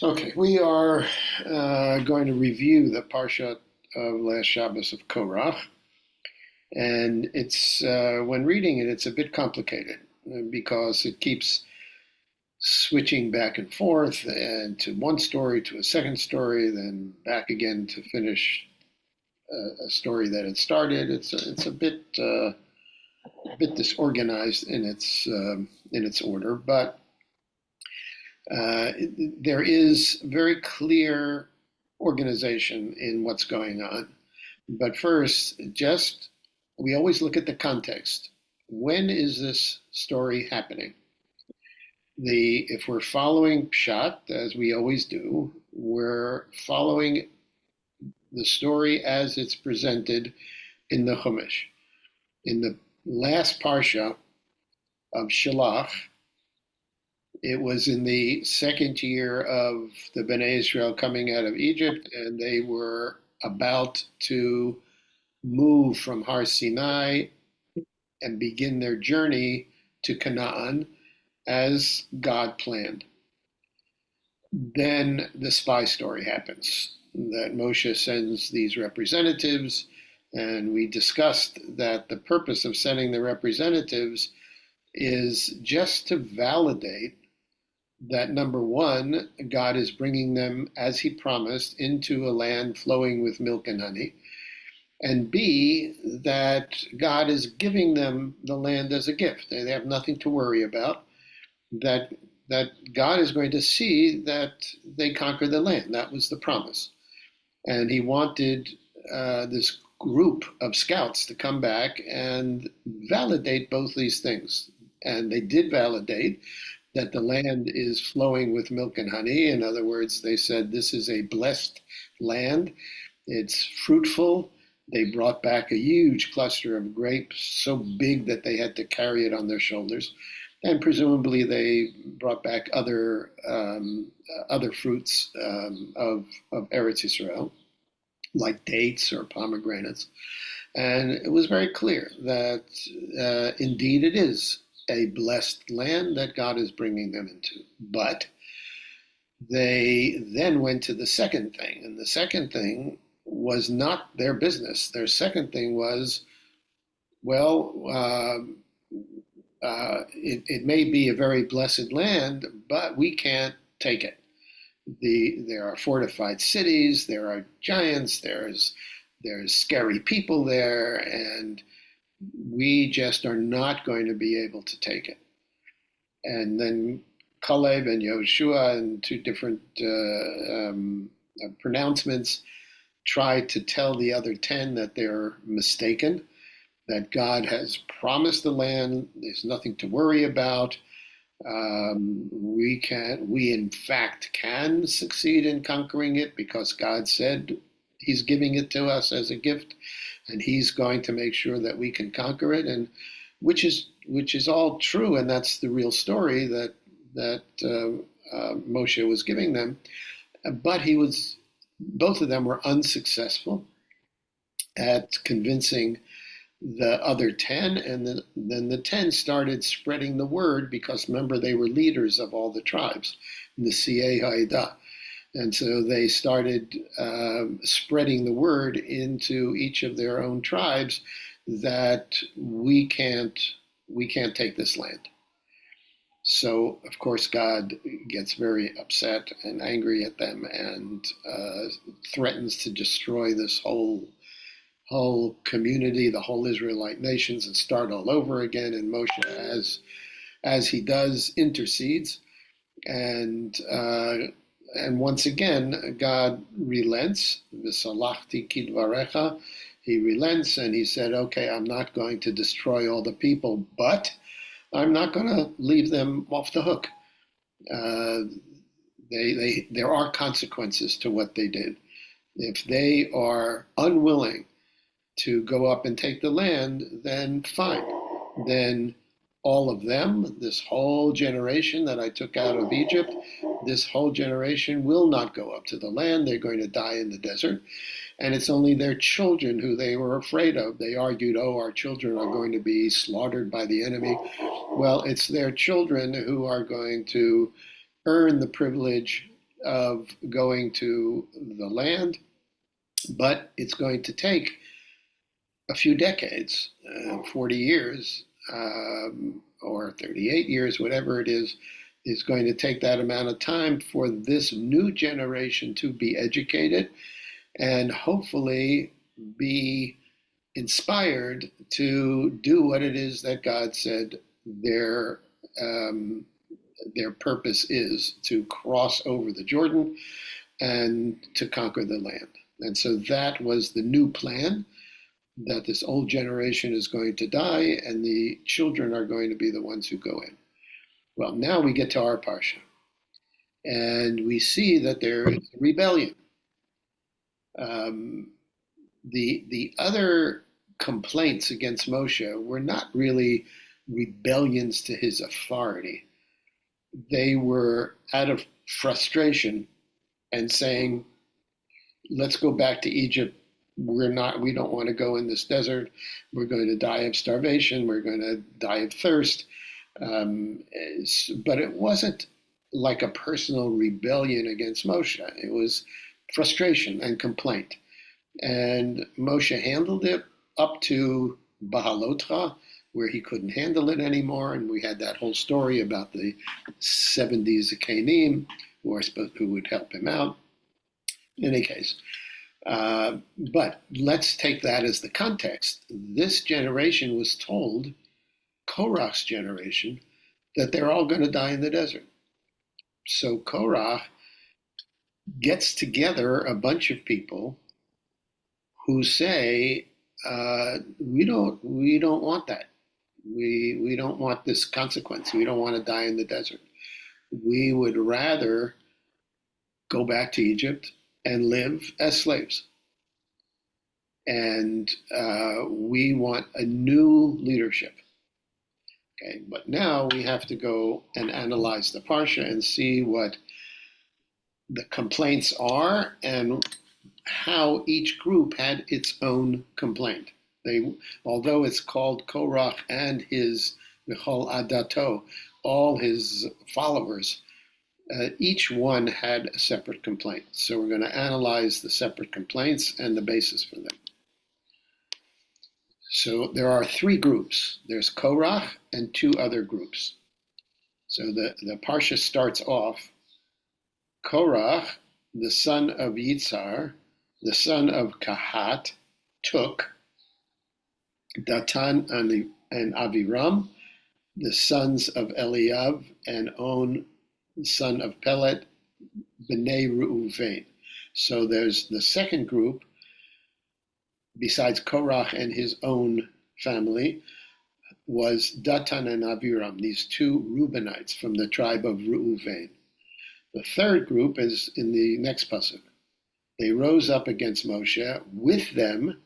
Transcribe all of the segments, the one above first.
Okay, we are going to review the Parshat of last Shabbos of Korach, and it's when reading it, it's a bit complicated because it keeps switching back and forth, and to one story to a second story, then back again to finish a story that had started. It's a bit disorganized in its order, but there is very clear organization in what's going on. But first, just we always look at the context. When is this story happening? If we're following Pshat, as we always do, we're following the story as it's presented in the Chumash. In the last Parsha of Shalach, it was in the second year of the Bnei Israel coming out of Egypt, and they were about to move from Har Sinai and begin their journey to Canaan as God planned. Then the spy story happens that Moshe sends these representatives, and we discussed that the purpose of sending the representatives is just to validate that number one, God is bringing them, as he promised, into a land flowing with milk and honey. And B, that God is giving them the land as a gift. They have nothing to worry about. That God is going to see that they conquer the land. That was the promise. And he wanted this group of scouts to come back and validate both these things. And they did validate that the land is flowing with milk and honey. In other words, they said this is a blessed land. It's fruitful. They brought back a huge cluster of grapes, so big that they had to carry it on their shoulders. And presumably they brought back other fruits of Eretz Yisrael, like dates or pomegranates. And it was very clear that indeed it is a blessed land that God is bringing them into. But they then went to the second thing, and the second thing was not their business. Their second thing was, well, it may be a very blessed land, but we can't take it. There are fortified cities, there are giants, there's scary people there, and we just are not going to be able to take it. And then Caleb and Yoshua, in two different pronouncements, tried to tell the other 10 that they're mistaken, that God has promised the land, there's nothing to worry about. We in fact can succeed in conquering it because God said he's giving it to us as a gift, and he's going to make sure that we can conquer it, and which is all true, and that's the real story that Moshe was giving them. But both of them were unsuccessful at convincing the other 10, and then the 10 started spreading the word because remember they were leaders of all the tribes, the Nesiei Ha'edah. And so they started spreading the word into each of their own tribes that we can't take this land. So of course God gets very upset and angry at them and threatens to destroy this whole community, the whole Israelite nations, and start all over again. And Moshe, as he does, intercedes, and once again God relents. V'salachti kidvarecha. He relents and he said, "Okay, I'm not going to destroy all the people, but I'm not going to leave them off the hook. Uh, there are consequences to what they did. If they are unwilling to go up and take the land, then fine. Then all of them, this whole generation that I took out of Egypt, this whole generation will not go up to the land. They're going to die in the desert. And it's only their children who they were afraid of. They argued, oh, our children are going to be slaughtered by the enemy. Well, it's their children who are going to earn the privilege of going to the land, but it's going to take a few decades, 40 years or 38 years, whatever it is going to take that amount of time for this new generation to be educated and hopefully be inspired to do what it is that God said um, their purpose is, to cross over the Jordan and to conquer the land. And so that was the new plan, that this old generation is going to die and the children are going to be the ones who go in. Well, now we get to our parsha, and we see that there is a rebellion. Um, the other complaints against Moshe were not really rebellions to his authority. They were out of frustration and saying, let's go back to Egypt. We don't want to go in this desert. We're going to die of starvation. We're going to die of thirst. But it wasn't like a personal rebellion against Moshe. It was frustration and complaint. And Moshe handled it up to Bahalotra, where he couldn't handle it anymore. And we had that whole story about the 70 Zikanim who would help him out. In any case, but let's take that as the context. This generation was told, Korach's generation, that they're all going to die in the desert. So Korach gets together a bunch of people who say, we don't want that. We don't want this consequence. We don't want to die in the desert. We would rather go back to Egypt and live as slaves. And we want a new leadership. Okay, but now we have to go and analyze the Parsha and see what the complaints are and how each group had its own complaint. Although it's called Korach and his V'chol Adato, all his followers, each one had a separate complaint. So we're going to analyze the separate complaints and the basis for them. So there are three groups. There's Korach and two other groups. So the Parsha starts off, Korach, the son of Yitzhar, the son of Kahat, took Datan and Aviram, the sons of Eliav, and On, the son of Pelet, B'nai Reuven. So there's the second group, besides Korach and his own family, was Datan and Aviram, these two Reubenites from the tribe of Reuven. The third group is in the next pasuk. They rose up against Moshe. With them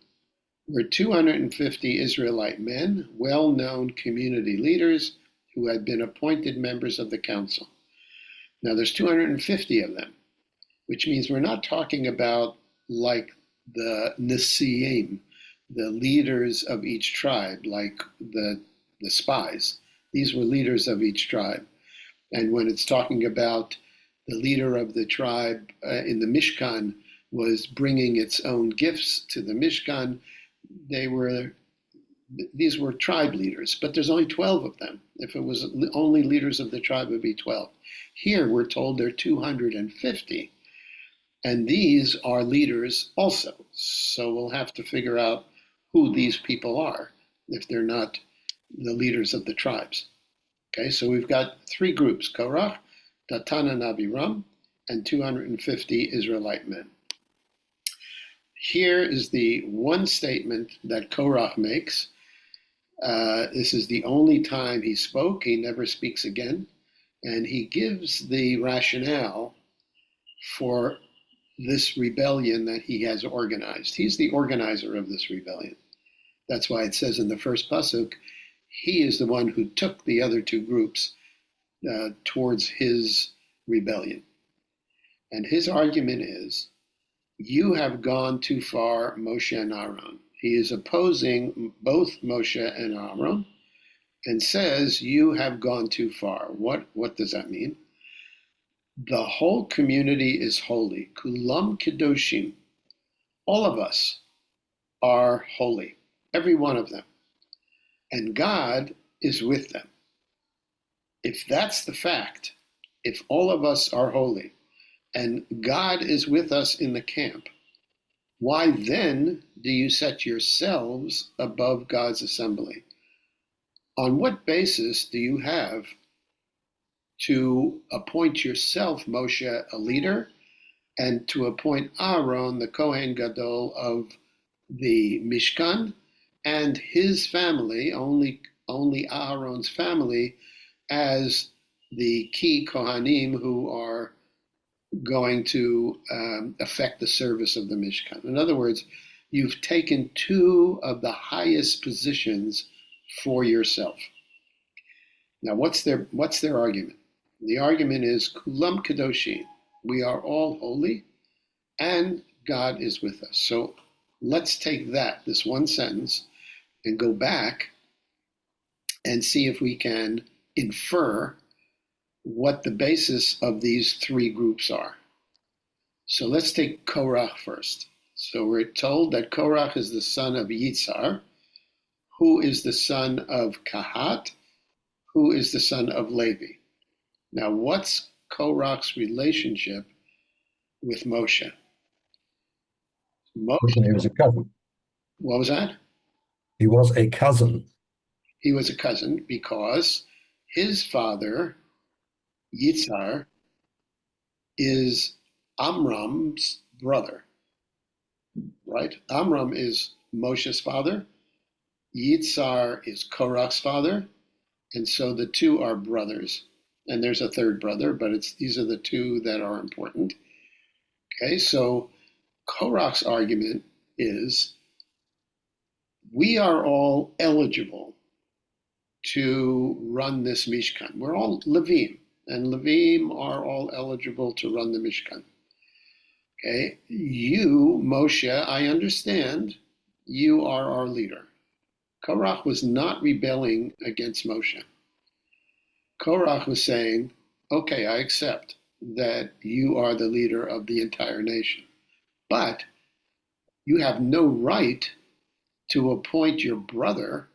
were 250 Israelite men, well-known community leaders who had been appointed members of the council. Now there's 250 of them, which means we're not talking about like the Nesiim, the leaders of each tribe, like the spies. These were leaders of each tribe. And when it's talking about the leader of the tribe in the Mishkan was bringing its own gifts to the Mishkan, these were tribe leaders, but there's only 12 of them. If it was only leaders of the tribe, it would be 12. Here we're told there are 250. And these are leaders also. So we'll have to figure out who these people are if they're not the leaders of the tribes. Okay, so we've got three groups, Korach, Datan and Aviram, and 250 Israelite men. Here is the one statement that Korach makes. This is the only time he spoke. He never speaks again. And he gives the rationale for this rebellion that he has organized. He's the organizer of this rebellion. That's why it says in the first pasuk, he is the one who took the other two groups towards his rebellion. And his argument is, you have gone too far, Moshe and Aaron. He is opposing both Moshe and Aaron and says, you have gone too far. What does that mean? The whole community is holy. Kulam kedoshim. All of us are holy, every one of them. And God is with them. If that's the fact, if all of us are holy and God is with us in the camp, why then do you set yourselves above God's assembly? On what basis do you have to appoint yourself, Moshe, a leader, and to appoint Aaron, the Kohen Gadol of the Mishkan, and his family, only Aaron's family, as the key Kohanim who are going to affect the service of the Mishkan? In other words, you've taken two of the highest positions for yourself. Now, what's their argument? The argument is Kulam Kedoshim. We are all holy, and God is with us. So let's take this one sentence, and go back and see if we can infer what the basis of these three groups are. So let's take Korach first. So we're told that Korach is the son of Yitzhar, who is the son of Kahat, who is the son of Levi. Now, what's Korach's relationship with Moshe? He was a cousin. What was that? He was a cousin. He was a cousin because his father, Yitzhar, is Amram's brother, right? Amram is Moshe's father. Yitzhar is Korach's father. And so the two are brothers. And there's a third brother, but these are the two that are important. Okay, so Korach's argument is we are all eligible to run this Mishkan. We're all Levim, and Levim are all eligible to run the Mishkan. Okay, you, Moshe, I understand you are our leader. Korach was not rebelling against Moshe. Korach was saying, okay, I accept that you are the leader of the entire nation, but you have no right to appoint your brother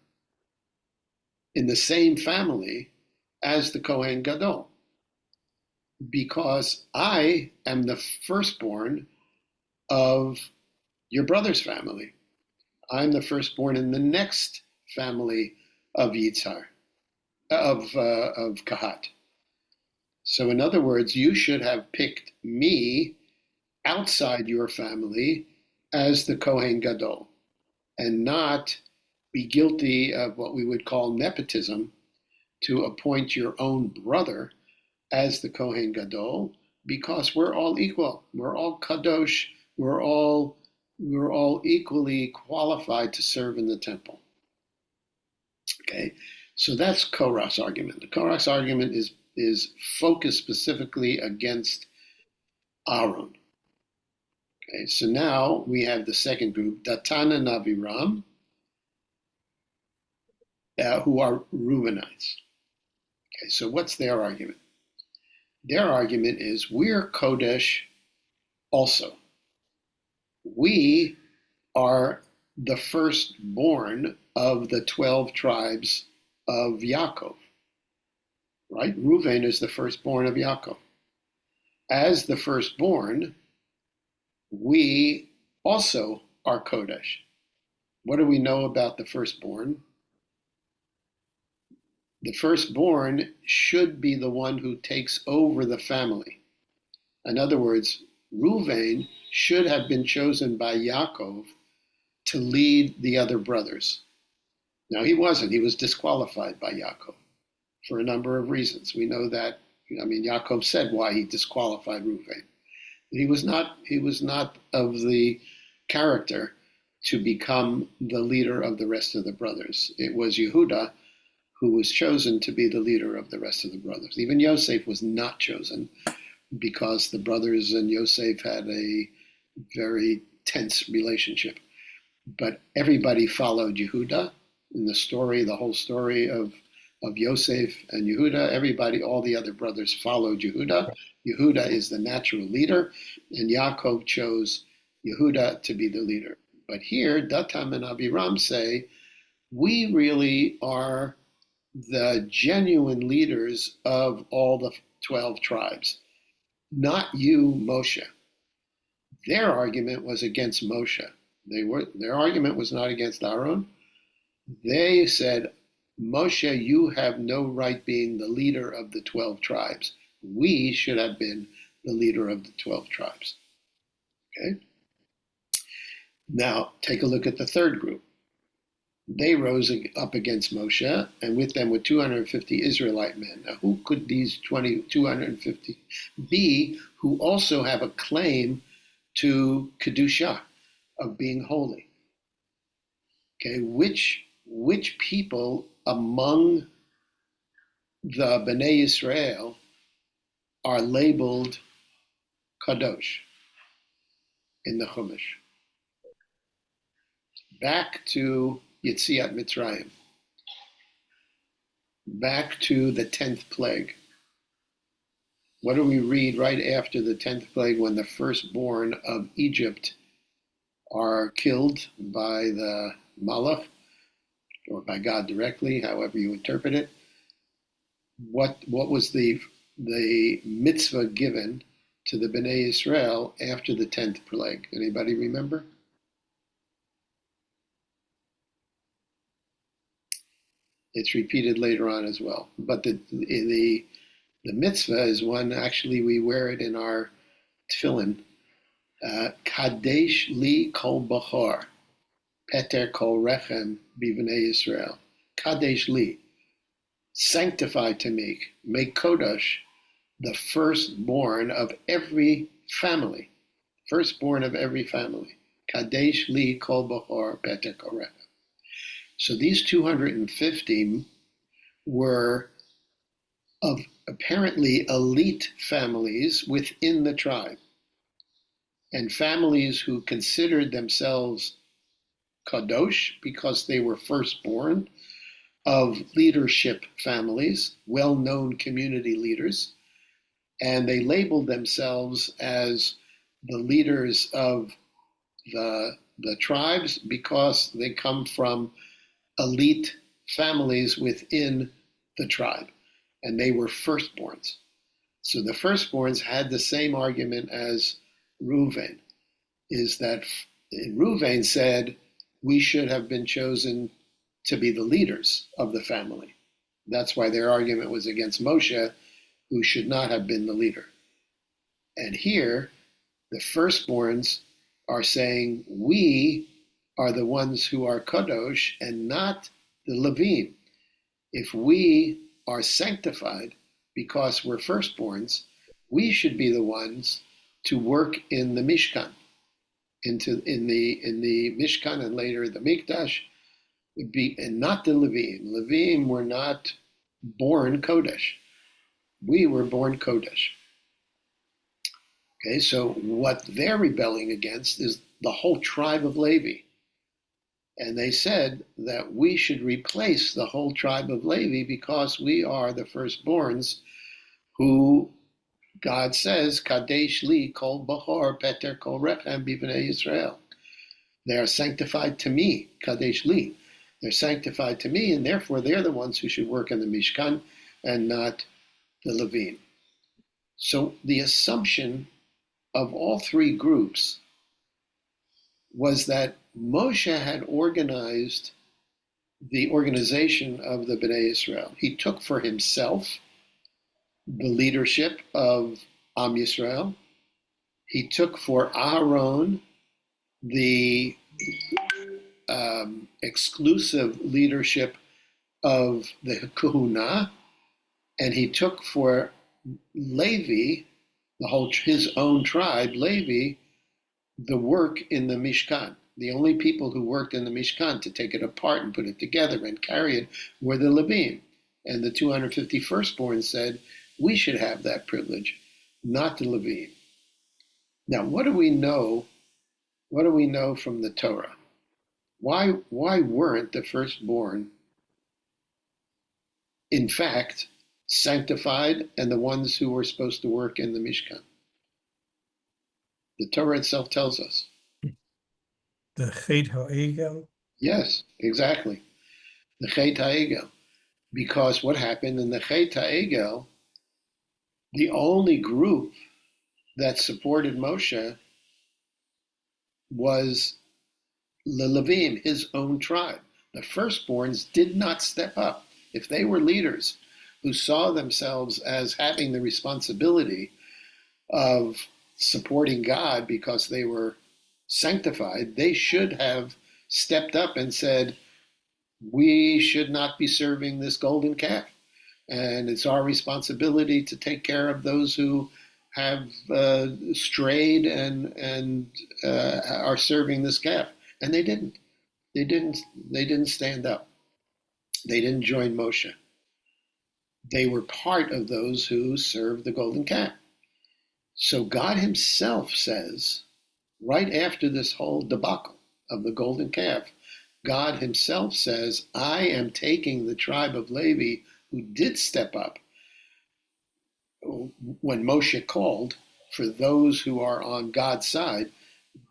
in the same family as the Kohen Gadol, because I am the firstborn of your brother's family. I'm the firstborn in the next family of Yitzhar, of Kahat. So in other words, you should have picked me outside your family as the Kohen Gadol, and not be guilty of what we would call nepotism to appoint your own brother as the Kohen Gadol, because we're all equal. We're all kadosh. We're all equally qualified to serve in the temple. Okay, so that's Korach's argument. The Korach's argument is focused specifically against Aaron. Okay, so now we have the second group, Datan and Aviram, who are Reubenites. Okay, so what's their argument? Their argument is we're Kodesh also. We are the firstborn of the 12 tribes of Yaakov, right? Reuven is the firstborn of Yaakov. As the firstborn, we also are Kodesh. What do we know about the firstborn? The firstborn should be the one who takes over the family. In other words, Reuven should have been chosen by Yaakov to lead the other brothers. Now, he wasn't. He was disqualified by Yaakov for a number of reasons. We know that. I mean, Yaakov said why he disqualified Reuven. He was not of the character to become the leader of the rest of the brothers. It was Yehuda who was chosen to be the leader of the rest of the brothers. Even Yosef was not chosen because the brothers and Yosef had a very tense relationship. But everybody followed Yehuda in the story, the whole story of of Yosef and Yehuda. Everybody, all the other brothers followed Yehuda. Yehuda is the natural leader, and Yaakov chose Yehuda to be the leader. But here, Datam and Abiram say, we really are the genuine leaders of all the 12 tribes, not you, Moshe. Their argument was against Moshe. Their argument was not against Aaron. They said, Moshe, you have no right being the leader of the 12 tribes. We should have been the leader of the 12 tribes. Okay? Now, take a look at the third group. They rose up against Moshe, and with them were 250 Israelite men. Now, who could these 250 be who also have a claim to Kedusha, of being holy? Okay, which people among the Bnei Israel are labeled Kadosh in the Chumash? Back to Yetziat Mitzrayim, back to the 10th plague. What do we read right after the 10th plague when the firstborn of Egypt are killed by the Malach, or by God directly, however you interpret it? What was the mitzvah given to the Bnei Israel after the 10th plague? Anybody remember? It's repeated later on as well. But the mitzvah is one, actually we wear it in our tefillin. Kadesh li kol bachor, peter kol rechem b'vnei Israel. Kadesh li, sanctify to me, make kodesh, the firstborn of every family. Firstborn of every family. Kadesh li kol bachor, peter kol rechem. So these 250 were of apparently elite families within the tribe, and families who considered themselves kadosh because they were firstborn of leadership families, well-known community leaders, and they labeled themselves as the leaders of the tribes because they come from elite families within the tribe, and they were firstborns. So the firstborns had the same argument as Reuven, is that Reuven said, we should have been chosen to be the leaders of the family. That's why their argument was against Moshe, who should not have been the leader. And here, the firstborns are saying, we are the ones who are kadosh and not the Levim. If we are sanctified because we're firstborns, we should be the ones to work in the Mishkan, in the Mishkan and later the Mikdash, and not the Levim. Levim were not born Kodesh. We were born Kodesh. Okay, so what they're rebelling against is the whole tribe of Levi. And they said that we should replace the whole tribe of Levi because we are the firstborns who God says, Kadesh li kol bachor peter kol rechem b'vnei Yisrael. They are sanctified to me, Kadesh li. They're sanctified to me, and therefore they're the ones who should work in the Mishkan and not the Levim. So the assumption of all three groups was that Moshe had organized the organization of the Bnei Israel. He took for himself the leadership of Am Yisrael. He took for Aaron the exclusive leadership of the Kahuna, and he took for Levi, his own tribe, Levi, the work in the Mishkan. The only people who worked in the Mishkan to take it apart and put it together and carry it were the Levim. And the 250 firstborn said, we should have that privilege, not the Levim. Now, what do we know? What do we know from the Torah? Why weren't the firstborn in fact, sanctified and the ones who were supposed to work in the Mishkan. The Torah itself tells us. The Chet HaEgel. Yes, exactly. The Chet HaEgel. Because what happened in the Chet HaEgel, the only group that supported Moshe was the Levim, his own tribe. The firstborns did not step up. If they were leaders who saw themselves as having the responsibility of supporting God because they were sanctified, they should have stepped up and said, we should not be serving this golden calf. And it's our responsibility to take care of those who have strayed and are serving this calf. And they didn't. They didn't. They didn't stand up. They didn't join Moshe. They were part of those who served the golden calf. So God Himself says, right after this whole debacle of the golden calf, God Himself says, I am taking the tribe of Levi who did step up when Moshe called for those who are on God's side.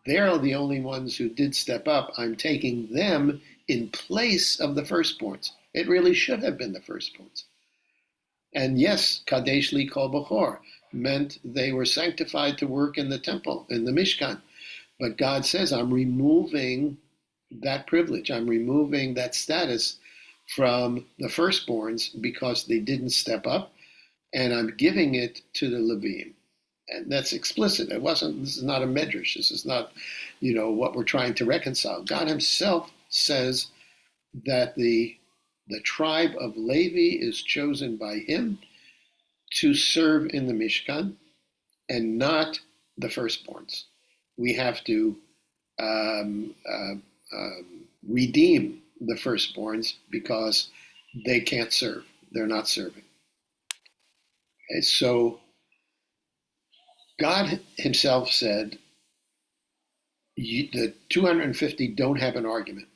They're the only ones who did step up. I'm taking them in place of the firstborns. It really should have been the firstborns. And yes, Kadesh Li Kol Bechor meant they were sanctified to work in the temple, in the Mishkan. But God says, I'm removing that privilege. I'm removing that status from the firstborns because they didn't step up, and I'm giving it to the Levim. And that's explicit. This is not a medrash. This is not, what we're trying to reconcile. God Himself says that the tribe of Levi is chosen by Him to serve in the Mishkan and not the firstborns. We have to redeem the firstborns because they can't serve. They're not serving. Okay, so God Himself said, the 250 don't have an argument.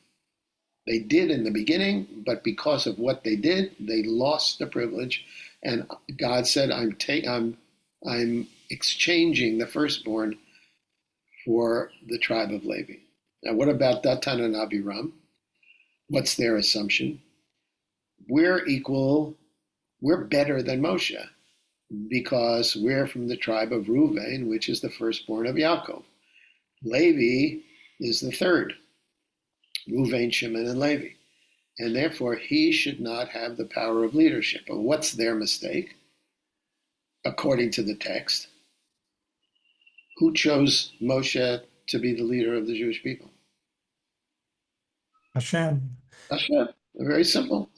They did in the beginning, but because of what they did, they lost the privilege. And God said, I'm exchanging the firstborn for the tribe of Levi. Now, what about Datan and Abiram? What's their assumption? We're better than Moshe because we're from the tribe of Reuven, which is the firstborn of Yaakov. Levi is the third, Reuven, Shimon, and Levi. And therefore, he should not have the power of leadership. But what's their mistake? According to the text, who chose Moshe to be the leader of the Jewish people? Hashem. Hashem. Very simple.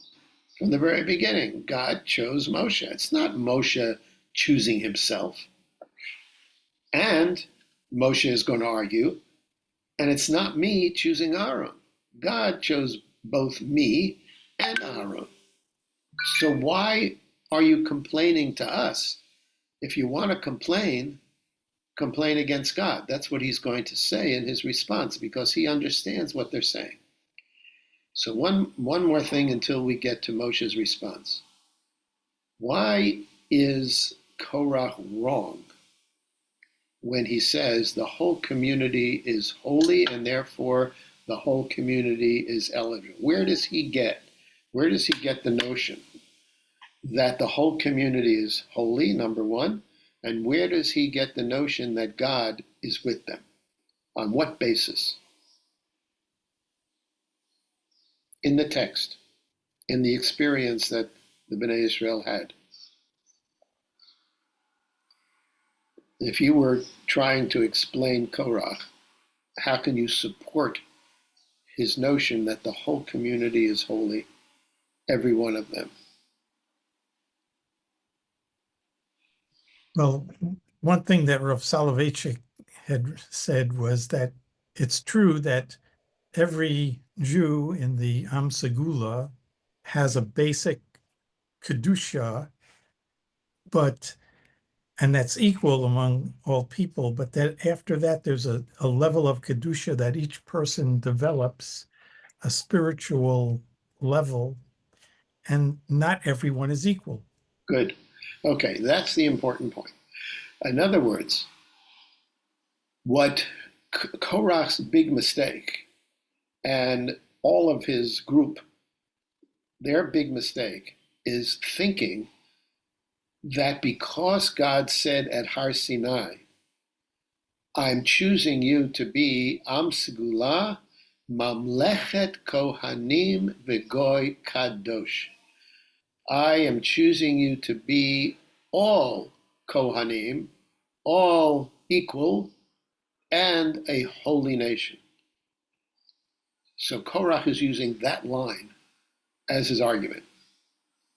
From the very beginning, God chose Moshe. It's not Moshe choosing himself. And Moshe is going to argue, and it's not me choosing Aaron. God chose both me and Aaron. So why are you complaining to us? If you want to complain against God. That's what He's going to say in His response because He understands what they're saying. So one more thing until we get to Moshe's response. Why is Korach wrong when he says the whole community is holy and therefore the whole community is eligible? Where does he get the notion that the whole community is holy, number one? And where does he get the notion that God is with them? On what basis? In the text, in the experience that the Bnei Israel had. If you were trying to explain Korach, how can you support his notion that the whole community is holy, every one of them? Well, one thing that Rav Soloveitchik had said was that it's true that every Jew in the Am Segula has a basic Kedusha, and that's equal among all people, but that after that, there's a level of Kedusha that each person develops, a spiritual level and not everyone is equal. Good. Okay, that's the important point. In other words, what Korach's big mistake and all of his group, their big mistake is thinking that because God said at Har Sinai, I'm choosing you to be Am Segula, Mamlechet Kohanim V'Goy Kadosh. I am choosing you to be all Kohanim, all equal, and a holy nation. So Korach is using that line as his argument.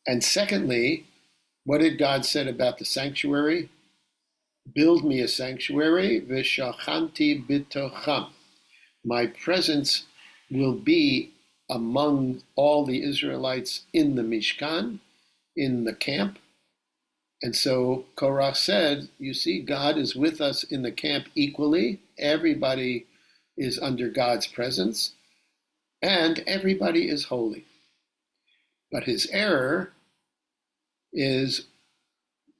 And secondly, what did God say about the sanctuary? Build me a sanctuary, v'shachanti bitocham. My presence will be among all the Israelites in the Mishkan, in the camp. And so Korach said, you see, God is with us in the camp equally. Everybody is under God's presence, and everybody is holy. But his error is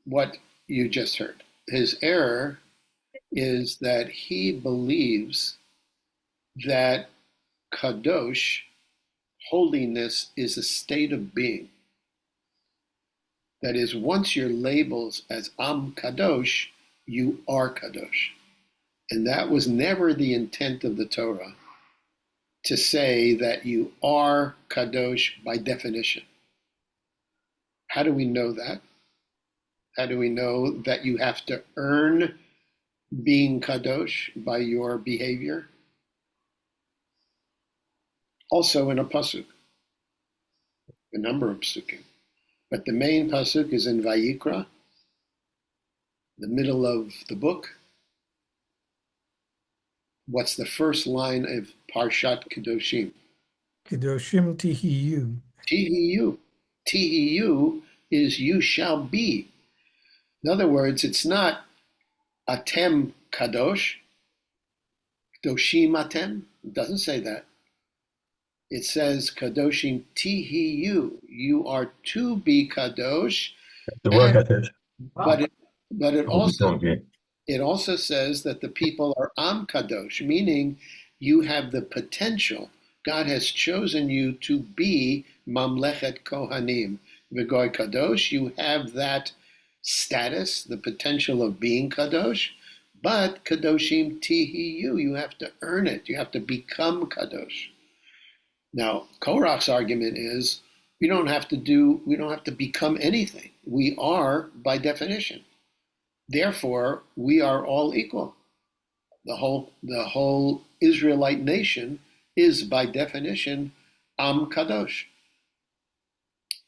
what you just heard. His error is that he believes that kadosh, holiness, is a state of being. That is, once you're labeled as Am Kadosh, you are Kadosh. And that was never the intent of the Torah, to say that you are Kadosh by definition. How do we know that? How do we know that you have to earn being Kadosh by your behavior? Also in a pasuk, a number of pasukim. But the main pasuk is in Vayikra, the middle of the book. What's the first line of Parshat Kedoshim? Kedoshim tihiyu. Tihiyu. Tihiyu is you shall be. In other words, it's not atem kadosh, kadoshim atem. It doesn't say that. It says kadoshim tihiyu. You are to be kadosh. To work at it. But it also Okay. it also says that the people are am kadosh, meaning you have the potential. God has chosen you to be mamlechet kohanim v'goy kadosh. You have that status, the potential of being kadosh. But kadoshim tihiyu, you have to earn it. You have to become kadosh. Now, Korach's argument is we don't have to become anything. We are by definition. Therefore, we are all equal. The whole Israelite nation is by definition Am Kadosh.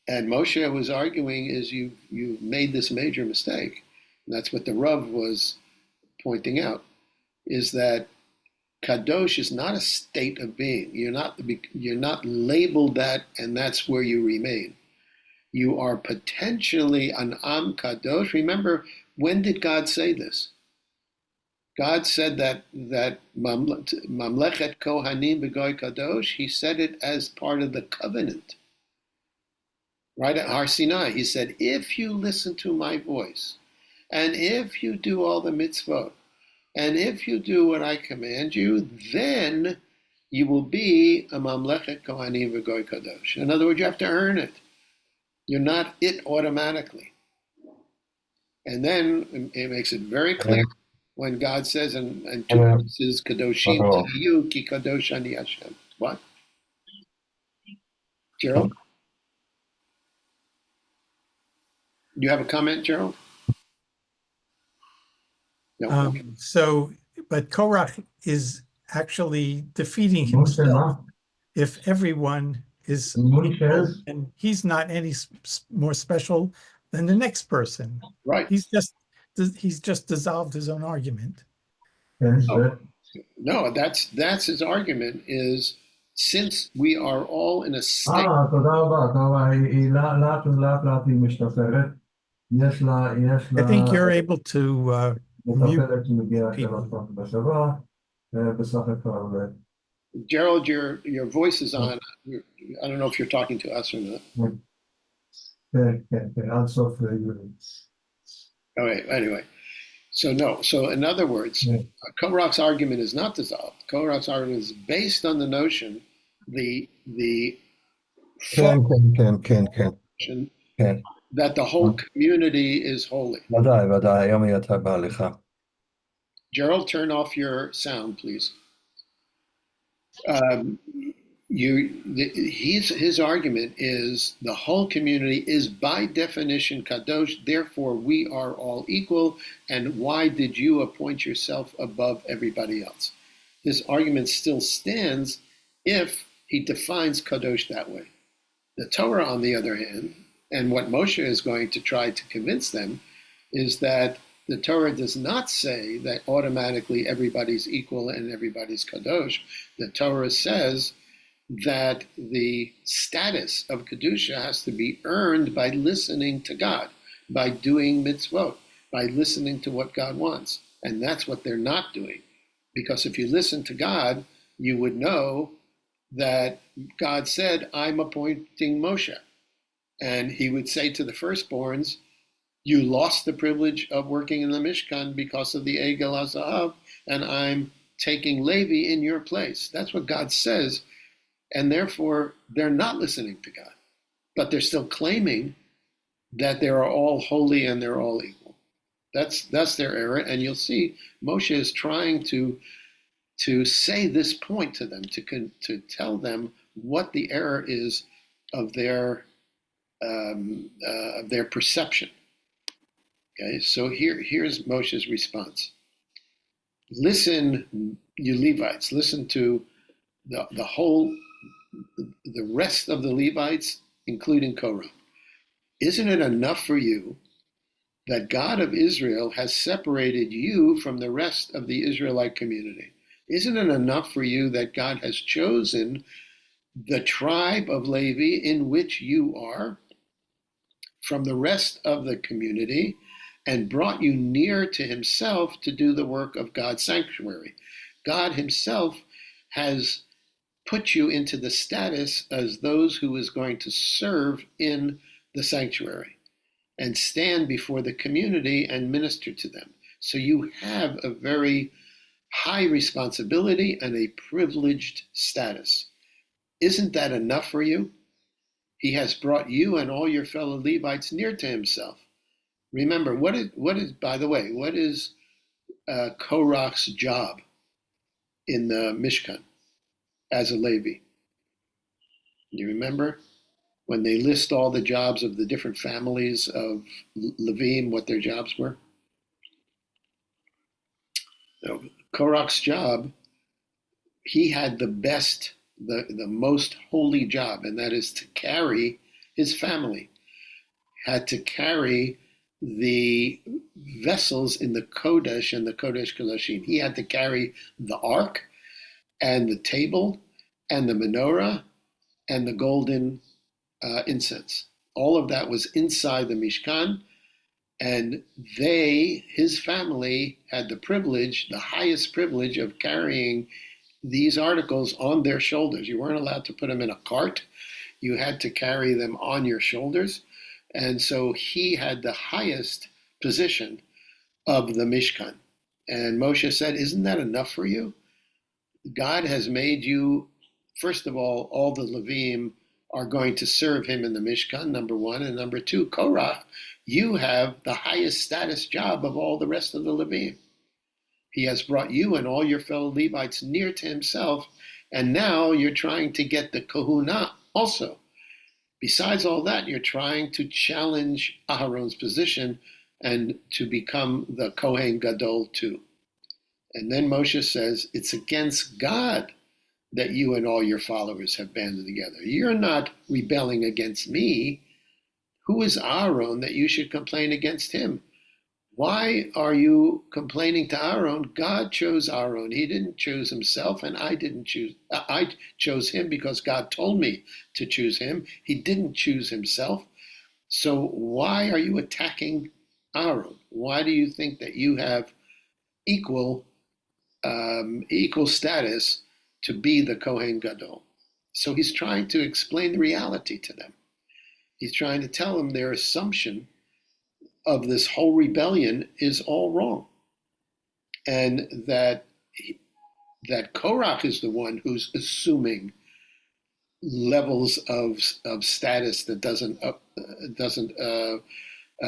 And Moshe was arguing is you made this major mistake. And that's what the Rav was pointing out, is that Kadosh is not a state of being. You're not labeled that, and that's where you remain. You are potentially an Am Kadosh. Remember, when did God say this? God said that Mamlechet Kohanim B'Goy Kadosh, he said it as part of the covenant. Right at Har Sinai, he said, if you listen to my voice, and if you do all the mitzvot, and if you do what I command you, then you will be a Mamlechet Kohanim V'Goy Kadosh. In other words, you have to earn it. You're not it automatically. And then it makes it very clear when God says, and two places, Kadoshim Tihiyu Ki Kadosh Ani Hashem. What? Gerald? Do you have a comment, Gerald? No. But Korach is actually defeating himself if everyone is equal, and he's not any more special than the next person. Right. He's just dissolved his own argument. No, that's his argument, is since we are all in a state. I think you're able to mute people. Gerald, your voice is on. I don't know if you're talking to us or not. כן, עד סוף יולי. Okay, anyway, so no. So in other words, Yeah. Korach's argument is not dissolved. Korach's argument is based on the notion, the כן, כן, function כן. that the whole community is holy. ודאי, היום הייתה בהליכה. Gerald, turn off your sound, please. His argument is the whole community is by definition kadosh, therefore we are all equal, and why did you appoint yourself above everybody else? His argument still stands if he defines kadosh that way. The Torah, on the other hand, and what Moshe is going to try to convince them, is that the Torah does not say that automatically everybody's equal and everybody's kadosh. The Torah says that the status of Kedusha has to be earned by listening to God, by doing mitzvot, by listening to what God wants. And that's what they're not doing. Because if you listen to God, you would know that God said, I'm appointing Moshe. And he would say to the firstborns, you lost the privilege of working in the Mishkan because of the Egel HaZahav, and I'm taking Levi in your place. That's what God says. And therefore, they're not listening to God. But they're still claiming that they are all holy and they're all equal. That's their error. And you'll see Moshe is trying to say this point to them, to tell them what the error is of their perception. Okay, so here's Moshe's response. Listen, you Levites, listen to the rest of the Levites, including Korah. Isn't it enough for you that God of Israel has separated you from the rest of the Israelite community? Isn't it enough for you that God has chosen the tribe of Levi in which you are from the rest of the community and brought you near to himself to do the work of God's sanctuary? God himself has put you into the status as those who is going to serve in the sanctuary and stand before the community and minister to them. So you have a very high responsibility and a privileged status. Isn't that enough for you? He has brought you and all your fellow Levites near to himself. Remember, what is by the way, what is Korach's job in the Mishkan as a Levi? Do you remember? When they list all the jobs of the different families of Levim, what their jobs were? So, Korach's job, he had the best, the most holy job, and that is to carry his family, had to carry the vessels in the Kodesh and the Kodesh Kodashim. He had to carry the ark and the table and the menorah and the golden incense. All of that was inside the Mishkan, and his family, had the privilege, the highest privilege of carrying these articles on their shoulders. You weren't allowed to put them in a cart. You had to carry them on your shoulders. And so he had the highest position of the Mishkan. And Moshe said, isn't that enough for you? God has made you, first of all the Levim are going to serve him in the Mishkan, number one. And number two, Korach, you have the highest status job of all the rest of the Levim. He has brought you and all your fellow Levites near to himself, and now you're trying to get the kahuna also. Besides all that, you're trying to challenge Aharon's position and to become the Kohen Gadol too. And then Moshe says, it's against God that you and all your followers have banded together. You're not rebelling against me. Who is Aaron that you should complain against him? Why are you complaining to Aaron? God chose Aaron. He didn't choose himself, and I didn't choose. I chose him because God told me to choose him. He didn't choose himself. So why are you attacking Aaron? Why do you think that you have equal status to be the Kohen Gadol? So he's trying to explain the reality to them. He's trying to tell them their assumption of this whole rebellion is all wrong, and that Korach is the one who's assuming levels of status that doesn't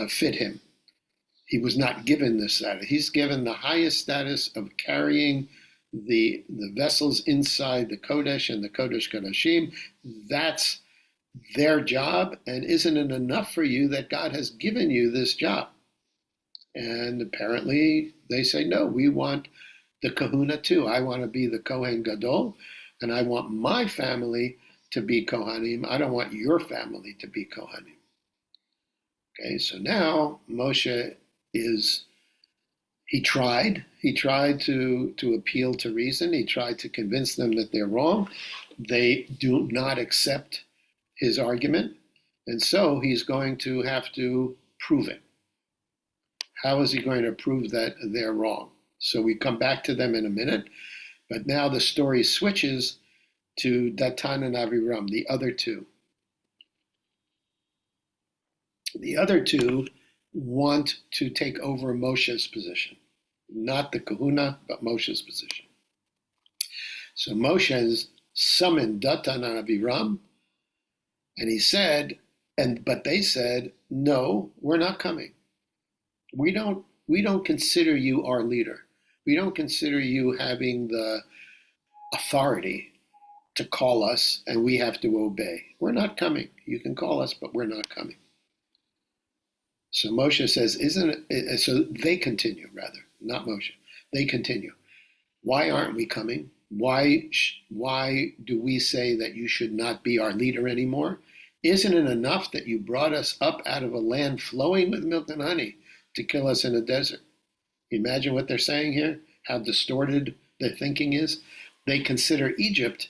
fit him. He was not given this status. He's given the highest status of carrying the vessels inside the Kodesh and the Kodesh Kodashim. That's their job, and isn't it enough for you that God has given you this job? And apparently they say, no, we want the kahuna too. I want to be the Kohen Gadol, and I want my family to be Kohanim. I don't want your family to be Kohanim. Okay, so now Moshe he tried to appeal to reason. He tried to convince them that they're wrong. They do not accept his argument, and so he's going to have to prove it. How is he going to prove that they're wrong? So we come back to them in a minute, but now the story switches to Datan and Aviram, the other two. The other two want to take over Moshe's position, not the kahuna, but Moshe's position. So Moshe has summoned Datan and Aviram, and he said, but they said, no, we're not coming. We don't consider you our leader. We don't consider you having the authority to call us, and we have to obey. We're not coming. You can call us, but we're not coming. So Moshe says, isn't it? So they continue, rather, not Moshe. They continue. Why aren't we coming? Why do we say that you should not be our leader anymore? Isn't it enough that you brought us up out of a land flowing with milk and honey to kill us in a desert? Imagine what they're saying here, how distorted their thinking is. They consider Egypt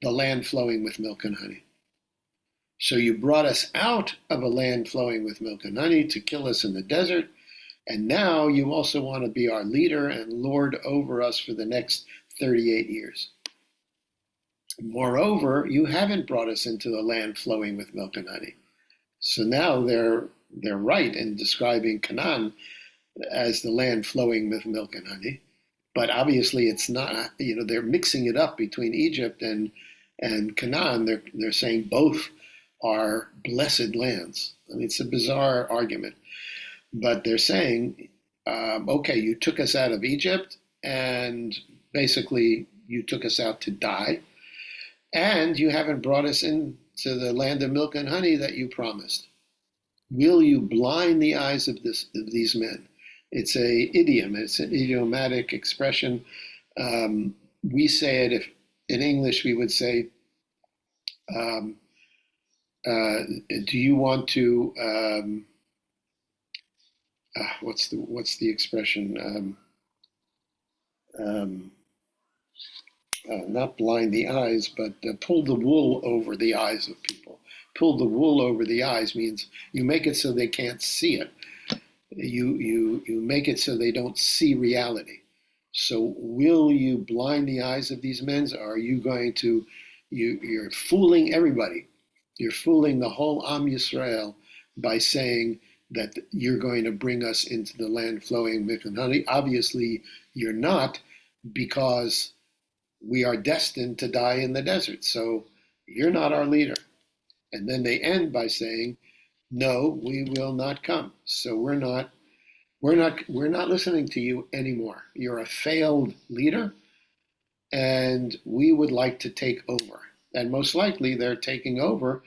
the land flowing with milk and honey. So you brought us out of a land flowing with milk and honey to kill us in the desert, and now you also want to be our leader and lord over us for the next 38 years. Moreover, you haven't brought us into the land flowing with milk and honey. So now they're right in describing Canaan as the land flowing with milk and honey, but obviously it's not. They're mixing it up between Egypt and Canaan. They're saying both are blessed lands. I mean, it's a bizarre argument, but they're saying, okay, you took us out of Egypt, and basically you took us out to die, and you haven't brought us into the land of milk and honey that you promised. Will you blind the eyes of these men? It's an idiom. It's an idiomatic expression. We say it, if in English we would say, do you want to? What's the expression? Not blind the eyes, but pull the wool over the eyes of people. Pull the wool over the eyes means you make it so they can't see it. You make it so they don't see reality. So will you blind the eyes of these men? Or are you going to? You're fooling everybody. You're fooling the whole Am Yisrael by saying that you're going to bring us into the land flowing milk and honey. Obviously, you're not, because we are destined to die in the desert. So you're not our leader. And then they end by saying, no, we will not come. So we're not listening to you anymore. You're a failed leader, and we would like to take over. And most likely their taking over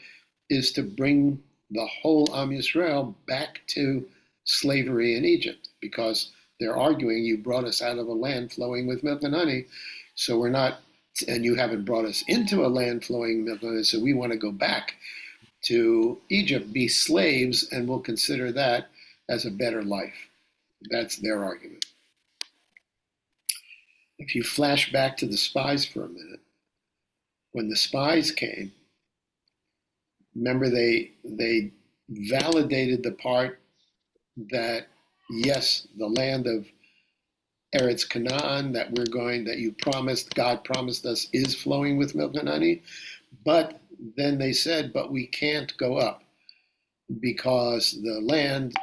is to bring the whole Am Yisrael back to slavery in Egypt, because they're arguing, you brought us out of a land flowing with milk and honey, so we're not, and you haven't brought us into a land flowing with milk and honey, so we want to go back to Egypt, be slaves, and we'll consider that as a better life. That's their argument. If you flash back to the spies for a minute, when the spies came, remember they validated the part that, yes, the land of Eretz Canaan that God promised us, is flowing with milk and honey. But then they said, but we can't go up. because the land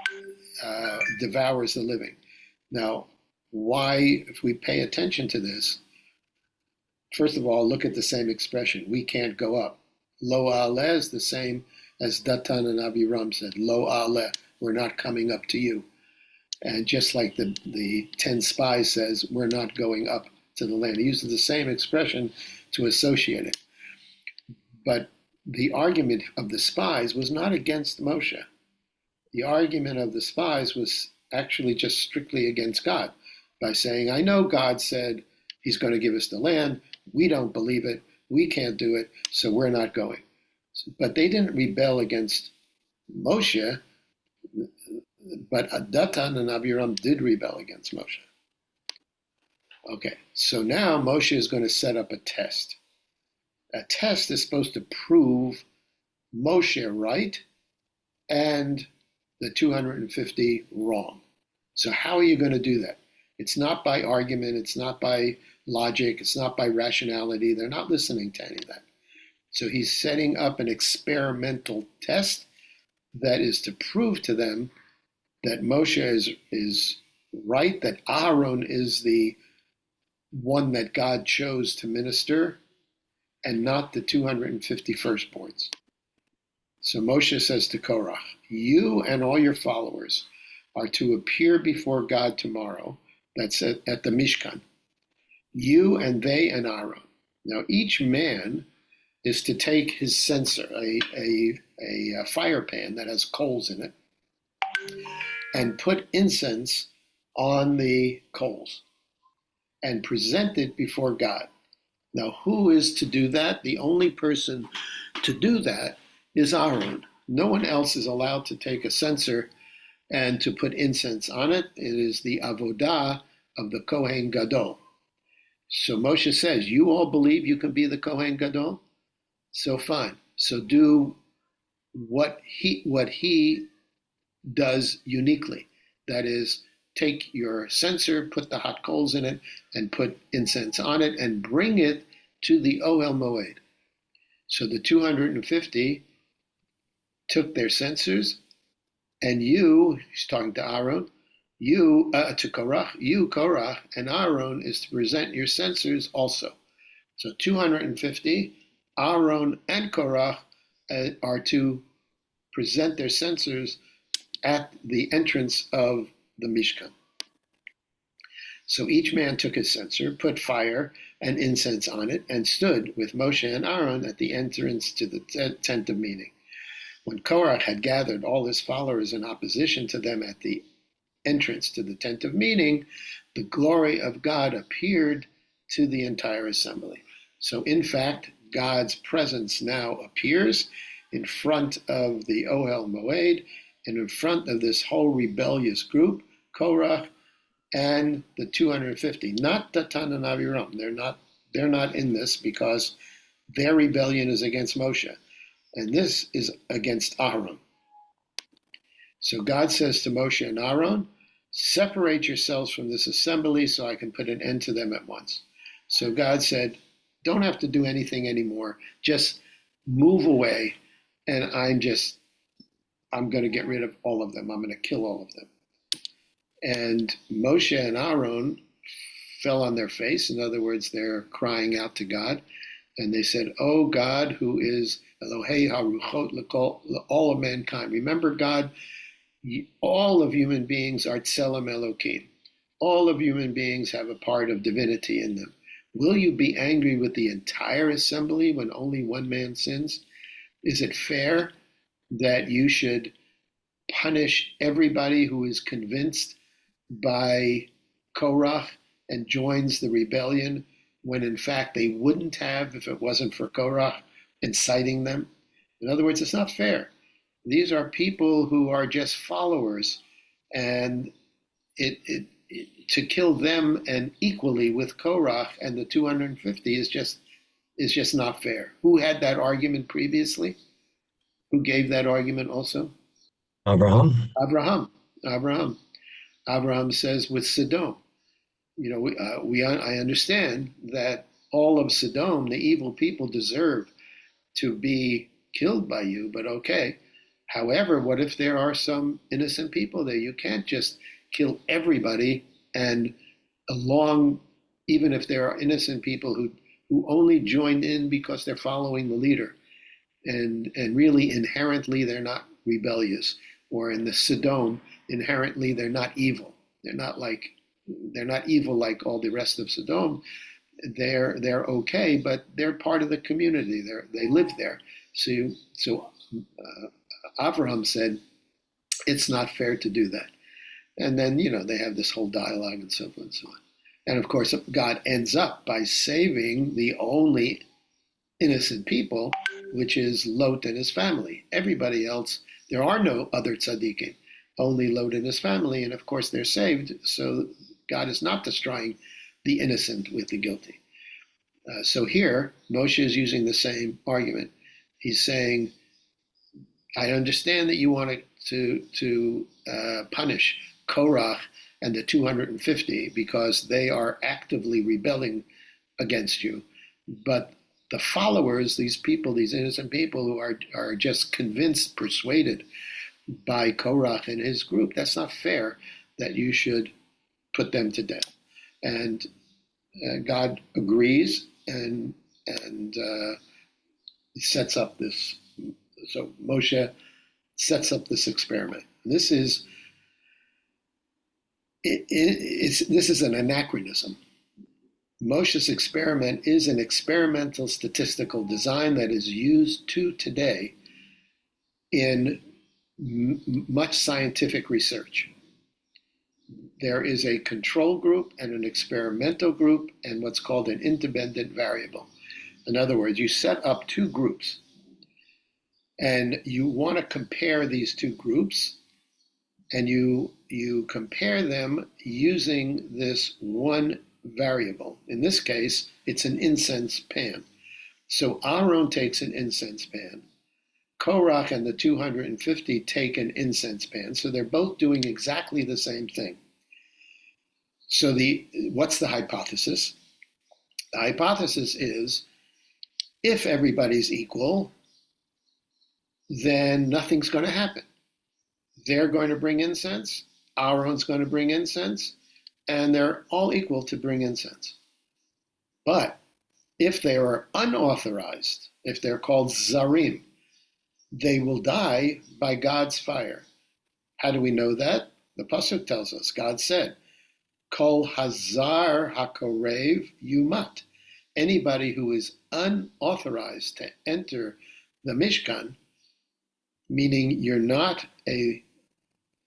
devours the living. Now, why, if we pay attention to this, first of all, look at the same expression. We can't go up. Lo aleh is the same as Datan and Abiram said. Lo aleh, we're not coming up to you. And just like the 10 spies says, we're not going up to the land. He uses the same expression to associate it. But the argument of the spies was not against Moshe. The argument of the spies was actually just strictly against God by saying, I know God said he's going to give us the land. We don't believe it. We can't do it, so we're not going. But they didn't rebel against Moshe, but Datan and Abiram did rebel against Moshe. Okay, so now Moshe is going to set up a test. A test is supposed to prove Moshe right and the 250 wrong. So how are you going to do that? It's not by argument, it's not by logic, it's not by rationality. They're not listening to any of that. So he's setting up an experimental test that is to prove to them that Moshe is right, that Aaron is the one that God chose to minister, and not the 250 firstborns. So Moshe says to Korach, you and all your followers are to appear before God tomorrow, that's at the Mishkan. You and they and Aaron. Now each man is to take his censer, a fire pan that has coals in it, and put incense on the coals and present it before God. Now, who is to do that? The only person to do that is Aaron. No one else is allowed to take a censer and to put incense on it. It is the avodah of the Kohen Gadol. So Moshe says, you all believe you can be the Kohen Gadol? So fine. So do what he does uniquely. That is, take your censer, put the hot coals in it, and put incense on it, and bring it to the Ohel Moed. So the 250 took their censers, and he's talking to Aaron, to Korach, Korach, and Aaron is to present your censers also. So 250, Aaron and Korach are to present their censers at the entrance of the Mishkan. So each man took his censer, put fire and incense on it, and stood with Moshe and Aaron at the entrance to the tent of meeting. When Korach had gathered all his followers in opposition to them at the entrance to the tent of meeting, the glory of God appeared to the entire assembly. So in fact, God's presence now appears in front of the Ohel Moed and in front of this whole rebellious group, Korach and the 250, not Datan and Abiram. They're not in this because their rebellion is against Moshe, and this is against Aaron. So God says to Moshe and Aaron, separate yourselves from this assembly so I can put an end to them at once. So God said, don't have to do anything anymore. Just move away, and I'm going to get rid of all of them. I'm going to kill all of them. And Moshe and Aaron fell on their face. In other words, they're crying out to God. And they said, oh God, who is Elohei HaRuchot L'Kol, all of mankind. Remember, God, all of human beings are Tselem Elohim. All of human beings have a part of divinity in them. Will you be angry with the entire assembly when only one man sins? Is it fair that you should punish everybody who is convinced by Korach and joins the rebellion when in fact they wouldn't have if it wasn't for Korach inciting them? In other words, it's not fair. These are people who are just followers, and to kill them and equally with Korach and the 250 is just not fair. Who had that argument previously? Who gave that argument also? Abraham. Abraham says with Sodom. I understand that all of Sodom, the evil people, deserve to be killed by you, but okay. However, what if there are some innocent people there? You can't just kill everybody and along, even if there are innocent people who only join in because they're following the leader, and really inherently they're not rebellious, or in the Sodom, inherently they're not evil. They're not evil like all the rest of Sodom. They're okay, but they're part of the community. They live there. So Abraham said it's not fair to do that. And then they have this whole dialogue and so forth and so on. And of course, God ends up by saving the only innocent people, which is Lot and his family. Everybody else, there are no other tzaddikim, only Lot and his family, and of course they're saved. So God is not destroying the innocent with the guilty. So here, Moshe is using the same argument. He's saying, I understand that you want to punish Korach and the 250 because they are actively rebelling against you, but the followers, these people, these innocent people who are just convinced, persuaded by Korach and his group, that's not fair that you should put them to death. And God agrees and sets up this. So Moshe sets up this experiment. This is an anachronism. Moshe's experiment is an experimental statistical design that is used to today in much scientific research. There is a control group and an experimental group and what's called an independent variable. In other words, you set up two groups and you want to compare these two groups, and you compare them using this one variable. In this case, it's an incense pan. So Aaron takes an incense pan. Korach and the 250 take an incense pan. So they're both doing exactly the same thing. So what's the hypothesis? The hypothesis is if everybody's equal, then nothing's going to happen. They're going to bring incense, Aaron's going to bring incense, and they're all equal to bring incense. But if they are unauthorized, if they're called zarim, they will die by God's fire. How do we know that? The pasuk tells us. God said, Kol hazar hakorev yumat. Anybody who is unauthorized to enter the Mishkan, meaning you're not a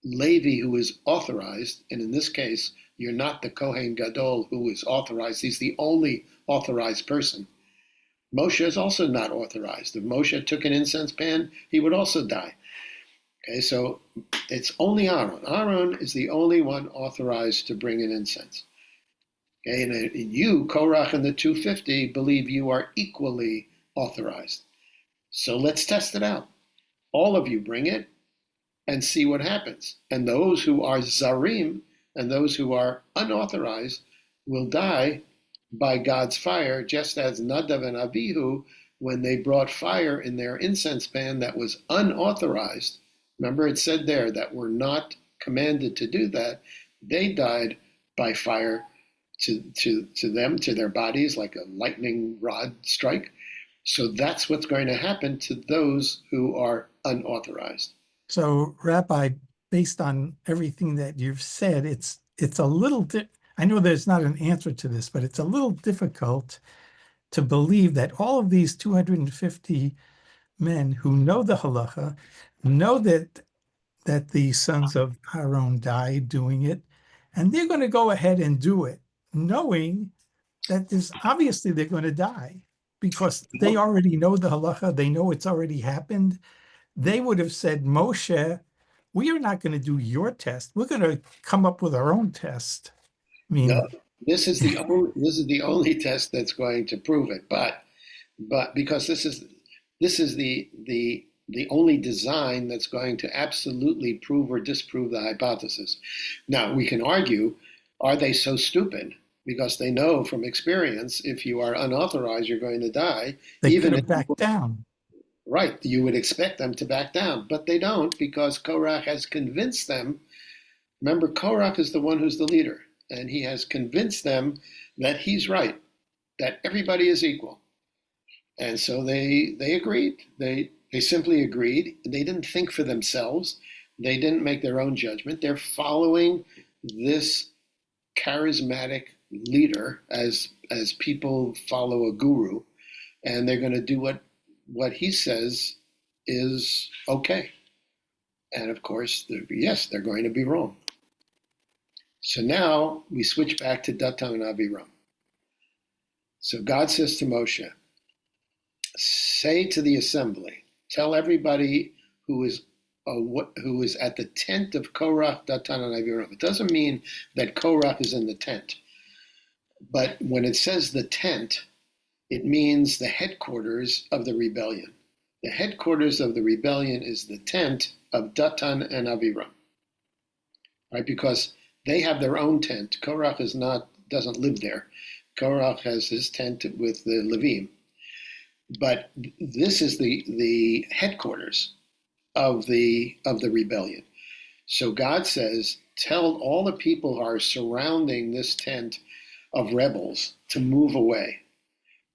Levi who is authorized, and in this case, you're not the Kohen Gadol who is authorized. He's the only authorized person. Moshe is also not authorized. If Moshe took an incense pan, he would also die. Okay, so it's only Aaron. Aaron is the only one authorized to bring an incense. Okay, and you, Korach and the 250, believe you are equally authorized. So let's test it out. All of you bring it and see what happens. And those who are zarim and those who are unauthorized will die by God's fire, just as Nadav and Abihu, when they brought fire in their incense pan that was unauthorized. Remember, it said there that we're not commanded to do that. They died by fire to them, to their bodies, like a lightning rod strike. So that's what's going to happen to those who are unauthorized. So, Rabbi, based on everything that you've said, it's a little I know there's not an answer to this, but it's a little difficult to believe that all of these 250 men who know the halacha, know that the sons of Aaron died doing it, and they're going to go ahead and do it, knowing that obviously they're going to die because they already know the halacha, they know it's already happened. They would have said, Moshe, we are not going to do your test. We're going to come up with our own test. I mean, no, this is the only test that's going to prove it. But because this is the only design that's going to absolutely prove or disprove the hypothesis. Now we can argue, are they so stupid? Because they know from experience, if you are unauthorized, you're going to die. they could have backed down. Right, you would expect them to back down, but they don't because Korach has convinced them. Remember, Korach is the one who's the leader, and he has convinced them that he's right, that everybody is equal. And so they agreed. They simply agreed. They didn't think for themselves. They didn't make their own judgment. They're following this charismatic leader as people follow a guru, and they're going to do what he says is okay. And of course, yes, they're going to be wrong. So now we switch back to Datan and Aviram. So God says to Moshe, say to the assembly, tell everybody who is at the tent of Korach, Datan, and Aviram. It doesn't mean that Korach is in the tent, but when it says the tent, it means the headquarters of the rebellion. The headquarters of the rebellion is the tent of Datan and Aviram, right? Because they have their own tent. Korach doesn't live there. Korach has his tent with the Levim. But this is the headquarters of the rebellion. So God says, tell all the people who are surrounding this tent of rebels to move away.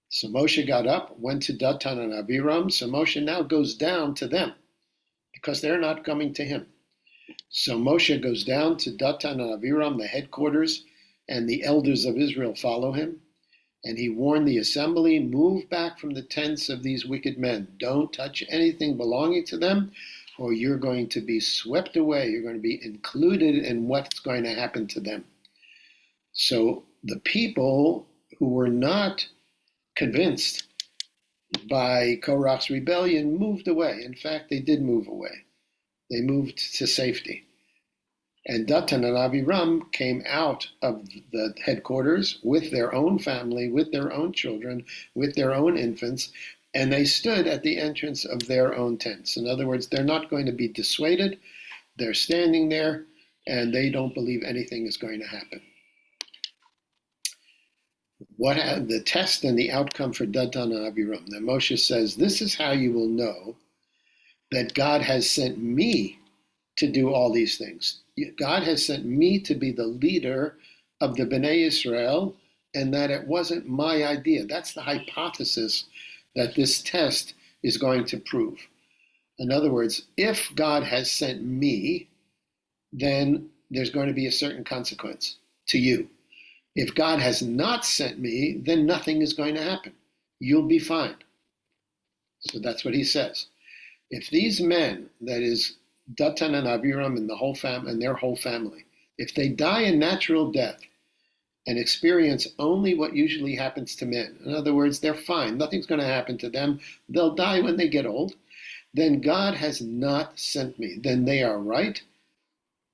So Moshe got up, went to Datan and Aviram. So Moshe now goes down to them because they're not coming to him. So Moshe goes down to Datan and Aviram, the headquarters, and the elders of Israel follow him. And he warned the assembly, move back from the tents of these wicked men. Don't touch anything belonging to them, or you're going to be swept away. You're going to be included in what's going to happen to them. So the people who were not convinced by Korach's rebellion moved away. In fact, they did move away. They moved to safety. And Datan and Aviram came out of the headquarters with their own family, with their own children, with their own infants, and they stood at the entrance of their own tents. In other words, they're not going to be dissuaded. They're standing there, and they don't believe anything is going to happen. The test and the outcome for Datan and Aviram. Then Moshe says, this is how you will know that God has sent me to do all these things. God has sent me to be the leader of the Bnei Israel, and that it wasn't my idea. That's the hypothesis that this test is going to prove. In other words, if God has sent me, then there's going to be a certain consequence to you. If God has not sent me, then nothing is going to happen. You'll be fine. So that's what he says. If these men, that is Datan and Aviram and their whole family, if they die a natural death and experience only what usually happens to men, in other words, they're fine, nothing's going to happen to them, they'll die when they get old, then God has not sent me. Then they are right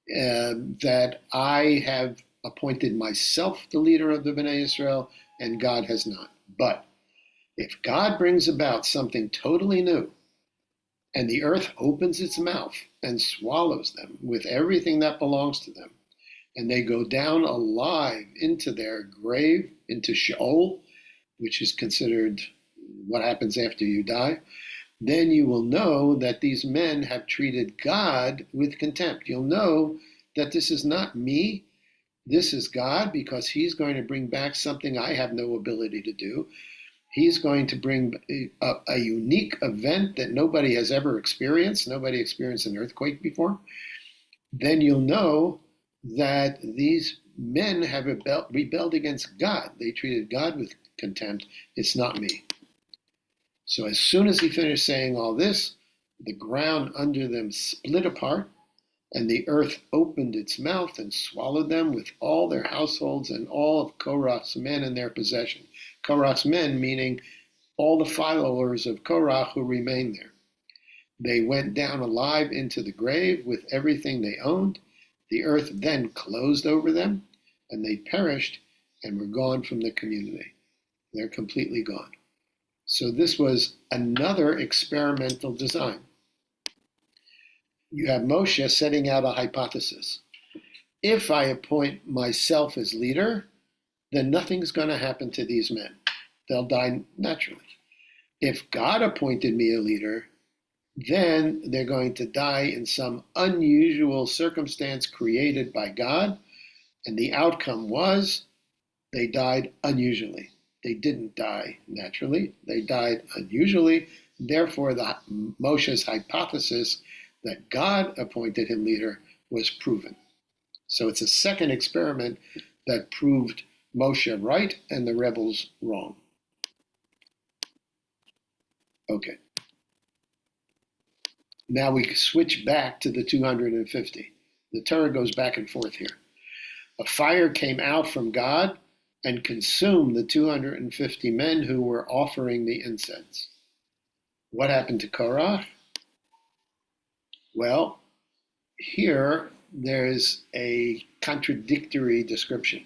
that I have appointed myself the leader of the Bnei Israel, and God has not. But if God brings about something totally new, and the earth opens its mouth and swallows them with everything that belongs to them, and they go down alive into their grave, into Sheol, which is considered what happens after you die, then you will know that these men have treated God with contempt. You'll know that this is not me, this is God, because he's going to bring back something I have no ability to do. He's going to bring a unique event that nobody has ever experienced. Nobody experienced an earthquake before. Then you'll know that these men have rebelled against God. They treated God with contempt. It's not me. So as soon as he finished saying all this, the ground under them split apart, and the earth opened its mouth and swallowed them with all their households and all of Korach's men in their possession. Korach's men, meaning all the followers of Korach who remained there. They went down alive into the grave with everything they owned. The earth then closed over them, and they perished and were gone from the community. They're completely gone. So this was another experimental design. You have Moshe setting out a hypothesis. If I appoint myself as leader, then nothing's going to happen to these men. They'll die naturally. If God appointed me a leader, then they're going to die in some unusual circumstance created by God. And the outcome was they died unusually. They didn't die naturally, they died unusually. Therefore, Moshe's hypothesis that God appointed him leader was proven. So it's a second experiment that proved Moshe right and the rebels wrong. Okay. Now we switch back to the 250. The Torah goes back and forth here. A fire came out from God and consumed the 250 men who were offering the incense. What happened to Korach? Well, here there's a contradictory description.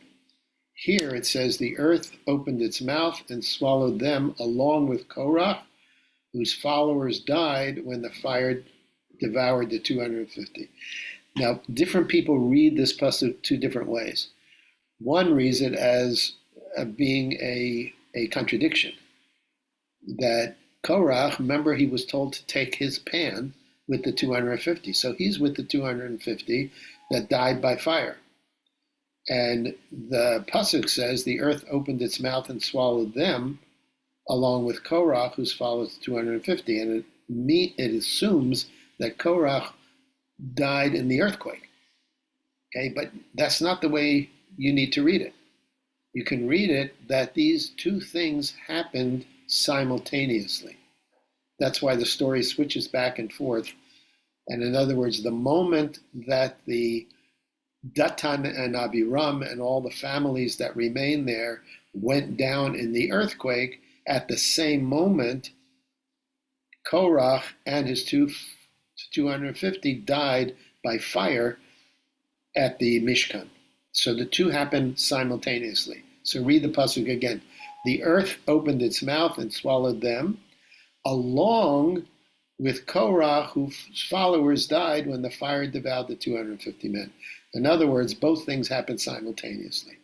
Here it says the earth opened its mouth and swallowed them along with Korach, whose followers died when the fire devoured the 250. Now, different people read this pasuk two different ways. One reads it as being a contradiction, that Korach, remember, he was told to take his pan with the 250. So he's with the 250 that died by fire. And the pasuk says the earth opened its mouth and swallowed them along with Korach, whose followers 250. And it assumes that Korach died in the earthquake. Okay, but that's not the way you need to read it. You can read it that these two things happened simultaneously. That's why the story switches back and forth. And in other words, the moment that the Datan and Abiram and all the families that remained there went down in the earthquake, at the same moment, Korach and his 250 died by fire at the Mishkan. So the two happened simultaneously. So read the pasuk again. The earth opened its mouth and swallowed them, along with Korach, whose followers died when the fire devoured the 250 men. In other words, both things happened simultaneously.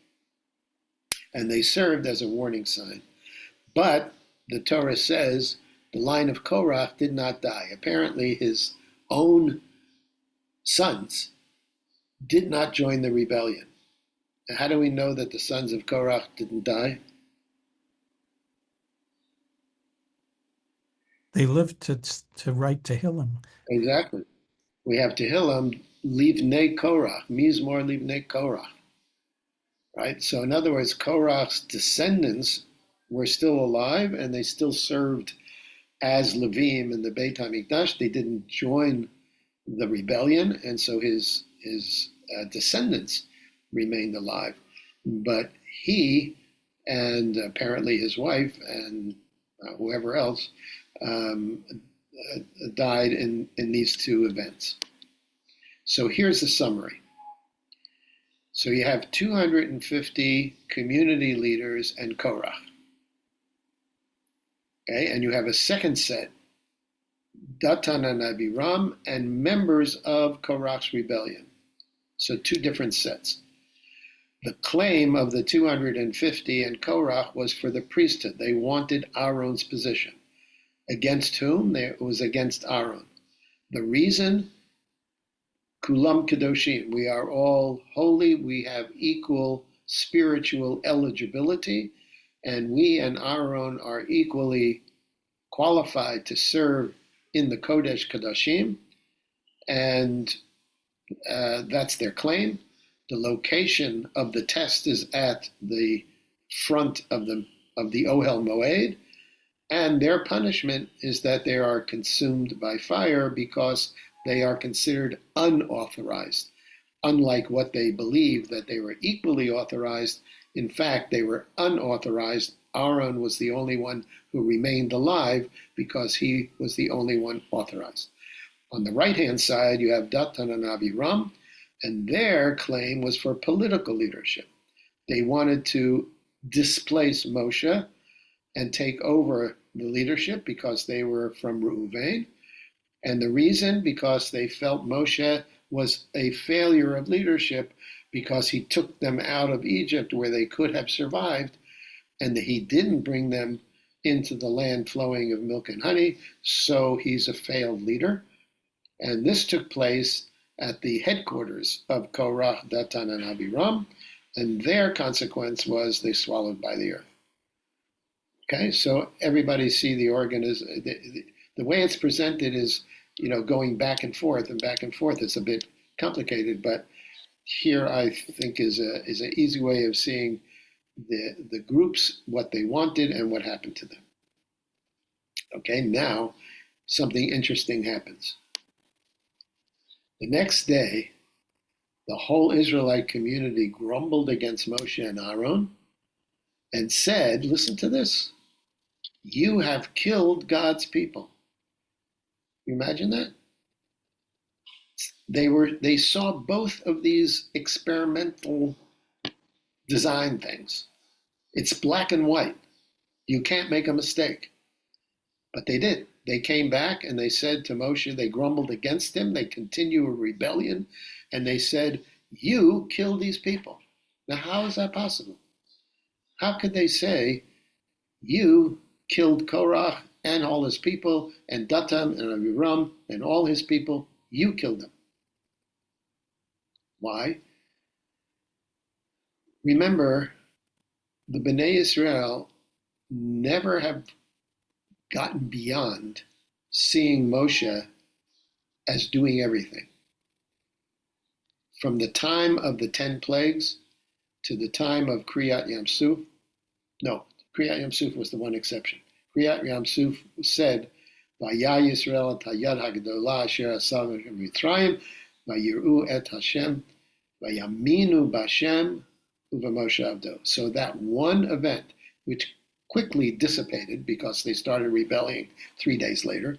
And they served as a warning sign. But the Torah says the line of Korach did not die. Apparently, his own sons did not join the rebellion. Now, how do we know that the sons of Korach didn't die? They lived to write Tehillim. Exactly. We have Tehillim, Livnei Korach, Mizmor Livnei Korach. Right? So in other words, Korach's descendants were still alive and they still served as Levim in the Beit HaMikdash. They didn't join the rebellion, and so his descendants remained alive. But he and apparently his wife and whoever else died in these two events. So here's the summary. So you have 250 community leaders and Korach. Okay, and you have a second set, Datan and Abiram, and members of Korach's rebellion. So two different sets. The claim of the 250 and Korach was for the priesthood. They wanted Aaron's position. Against whom? It was against Aaron. The reason? Kulam Kedoshim. We are all holy. We have equal spiritual eligibility. And we and Aaron are equally qualified to serve in the Kodesh Kodashim. And that's their claim. The location of the test is at the front of the Ohel Moed, and their punishment is that they are consumed by fire because they are considered unauthorized. Unlike what they believed that they were equally authorized, in fact, they were unauthorized. Aaron was the only one who remained alive because he was the only one authorized. On the right-hand side, you have Datan and Abiram, and their claim was for political leadership. They wanted to displace Moshe and take over the leadership because they were from Reuven. And the reason, because they felt Moshe was a failure of leadership because he took them out of Egypt where they could have survived, and he didn't bring them into the land flowing of milk and honey, so he's a failed leader. And this took place at the headquarters of Korach, Datan, and Abiram, and their consequence was they swallowed by the earth. Okay, so everybody see the organism. The way it's presented is, going back and forth and back and forth. It's a bit complicated, but here I think is an easy way of seeing the groups, what they wanted and what happened to them. Okay, now something interesting happens. The next day, the whole Israelite community grumbled against Moshe and Aaron and said, listen to this, you have killed God's people. You imagine that? They saw both of these experimental design things. It's black and white. You can't make a mistake. But they did. They came back and they said to Moshe, they grumbled against him, they continue a rebellion, and they said, you killed these people. Now, how is that possible? How could they say, you killed Korach and all his people, and Datan and Abiram and all his people, you killed them? Why? Remember, the Bnei Israel never have gotten beyond seeing Moshe as doing everything. From the time of the 10 plagues to the time of Kriyat Yam-Suf, no, Kriyat Yam-Suf was the one exception. Kriyat Yam-Suf said, Vaya Yisrael et hayad hagdolah asher asav Mitzrayim, vayiru et Hashem, vayaminu b'Hashem u'v'Moshe avdo. So that one event, which quickly dissipated because they started rebelling 3 days later.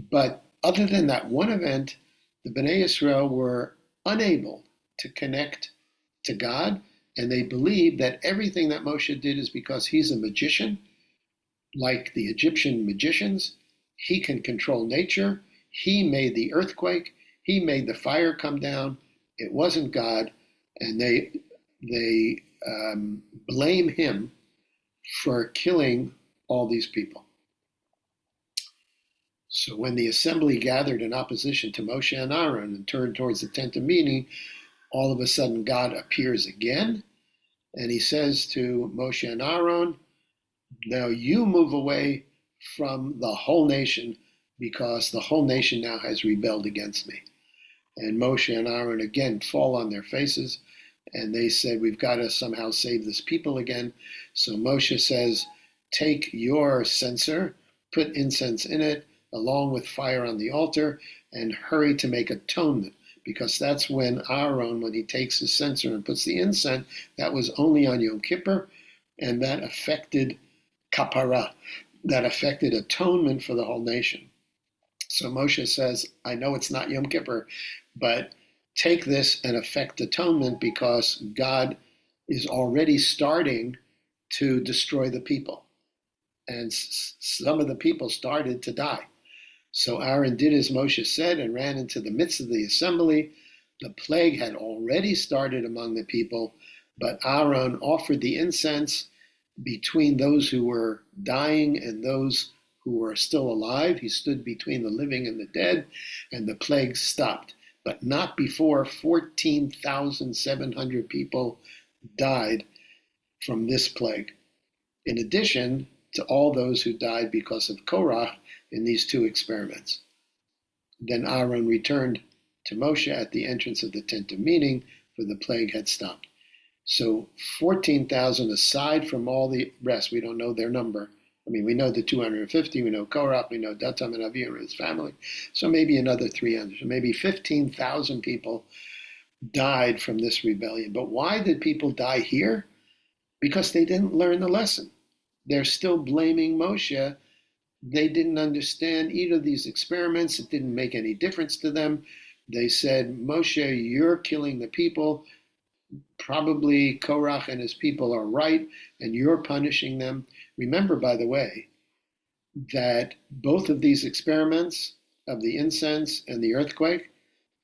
But other than that one event, the Bnei Israel were unable to connect to God, and they believed that everything that Moshe did is because he's a magician, like the Egyptian magicians. He can control nature. He made the earthquake. He made the fire come down. It wasn't God, and they blame him for killing all these people. So when the assembly gathered in opposition to Moshe and Aaron and turned towards the tent of meeting, all of a sudden God appears again, and he says to Moshe and Aaron, now you move away from the whole nation because the whole nation now has rebelled against me. And Moshe and Aaron again fall on their faces, and they said, we've got to somehow save this people again. So Moshe says, take your censer, put incense in it, along with fire on the altar, and hurry to make atonement. Because that's when Aaron, when he takes his censer and puts the incense, that was only on Yom Kippur, and that affected kapara, that affected atonement for the whole nation. So Moshe says, I know it's not Yom Kippur, but take this and effect atonement because God is already starting to destroy the people. And some of the people started to die. So Aaron did as Moshe said and ran into the midst of the assembly. The plague had already started among the people, but Aaron offered the incense between those who were dying and those who were still alive. He stood between the living and the dead, and the plague stopped. But not before 14,700 people died from this plague, in addition to all those who died because of Korach in these two experiments. Then Aaron returned to Moshe at the entrance of the tent of meeting, for the plague had stopped. So 14,000 aside from all the rest, we don't know their number. I mean, we know the 250, we know Korach, we know Datan and Aviram and his family. So maybe another 300, so maybe 15,000 people died from this rebellion. But why did people die here? Because they didn't learn the lesson. They're still blaming Moshe. They didn't understand either of these experiments. It didn't make any difference to them. They said, Moshe, you're killing the people. Probably Korach and his people are right, and you're punishing them. Remember, by the way, that both of these experiments of the incense and the earthquake,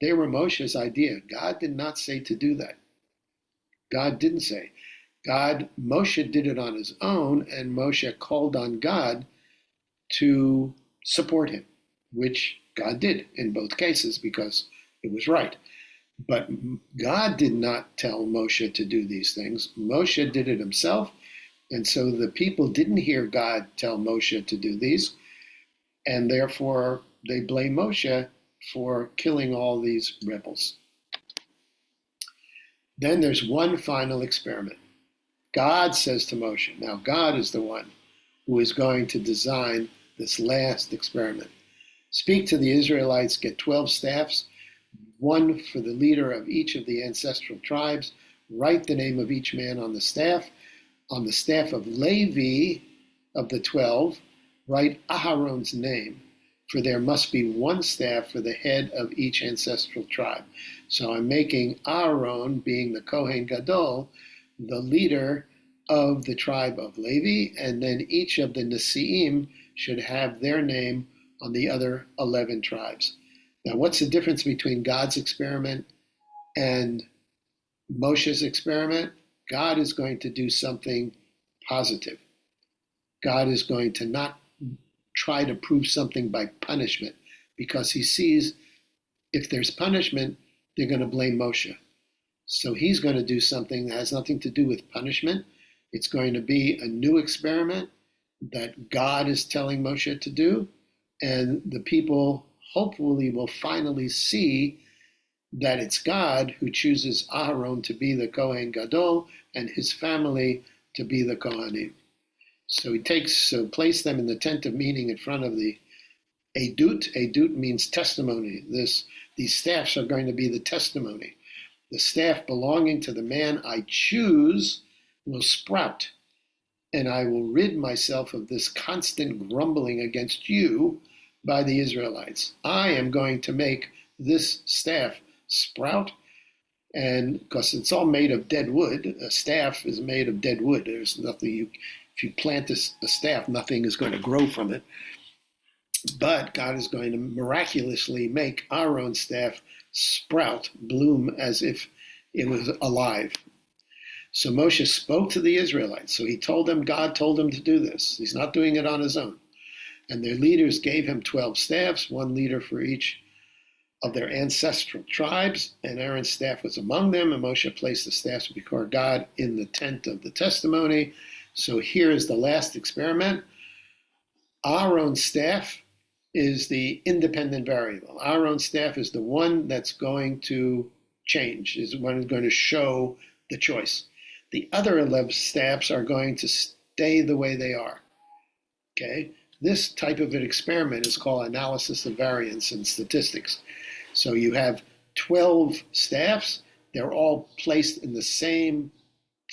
they were Moshe's idea. God did not say to do that. God didn't say. Moshe did it on his own, and Moshe called on God to support him, which God did in both cases because it was right. But God did not tell Moshe to do these things. Moshe did it himself, and so the people didn't hear God tell Moshe to do these, and therefore they blame Moshe for killing all these rebels. Then there's one final experiment. God says to Moshe, now God is the one who is going to design this last experiment. Speak to the Israelites, get 12 staffs, one for the leader of each of the ancestral tribes. Write the name of each man on the staff. On the staff of Levi, of the 12, write Aharon's name, for there must be one staff for the head of each ancestral tribe. So I'm making Aaron, being the Kohen Gadol, the leader of the tribe of Levi, and then each of the Nesiim should have their name on the other 11 tribes. Now, what's the difference between God's experiment and Moshe's experiment? God is going to do something positive. God is going to not try to prove something by punishment, because he sees if there's punishment, they're going to blame Moshe. So he's going to do something that has nothing to do with punishment. It's going to be a new experiment that God is telling Moshe to do, and the people hopefully will finally see that it's God who chooses Aaron to be the Kohen Gadol and his family to be the Kohanim. So he place them in the tent of meeting in front of the Edut. Edut means testimony. These staffs are going to be the testimony. The staff belonging to the man I choose will sprout, and I will rid myself of this constant grumbling against you by the Israelites. I am going to make this staff sprout, and because it's all made of dead wood, a staff is made of dead wood. There's nothing if you plant a staff, nothing is going to grow from it. But God is going to miraculously make Aaron's staff sprout, bloom as if it was alive. So Moshe spoke to the Israelites. So he told them, God told him to do this. He's not doing it on his own. And their leaders gave him 12 staffs, one leader for each of their ancestral tribes, and Aaron's staff was among them, and Moshe placed the staffs before God in the tent of the testimony. So here is the last experiment. Aaron's staff is the independent variable. Aaron's staff is the one that's going to change, is the one who's going to show the choice. The other 11 staffs are going to stay the way they are. Okay? This type of an experiment is called analysis of variance in statistics. So you have 12 staffs. They're all placed in the same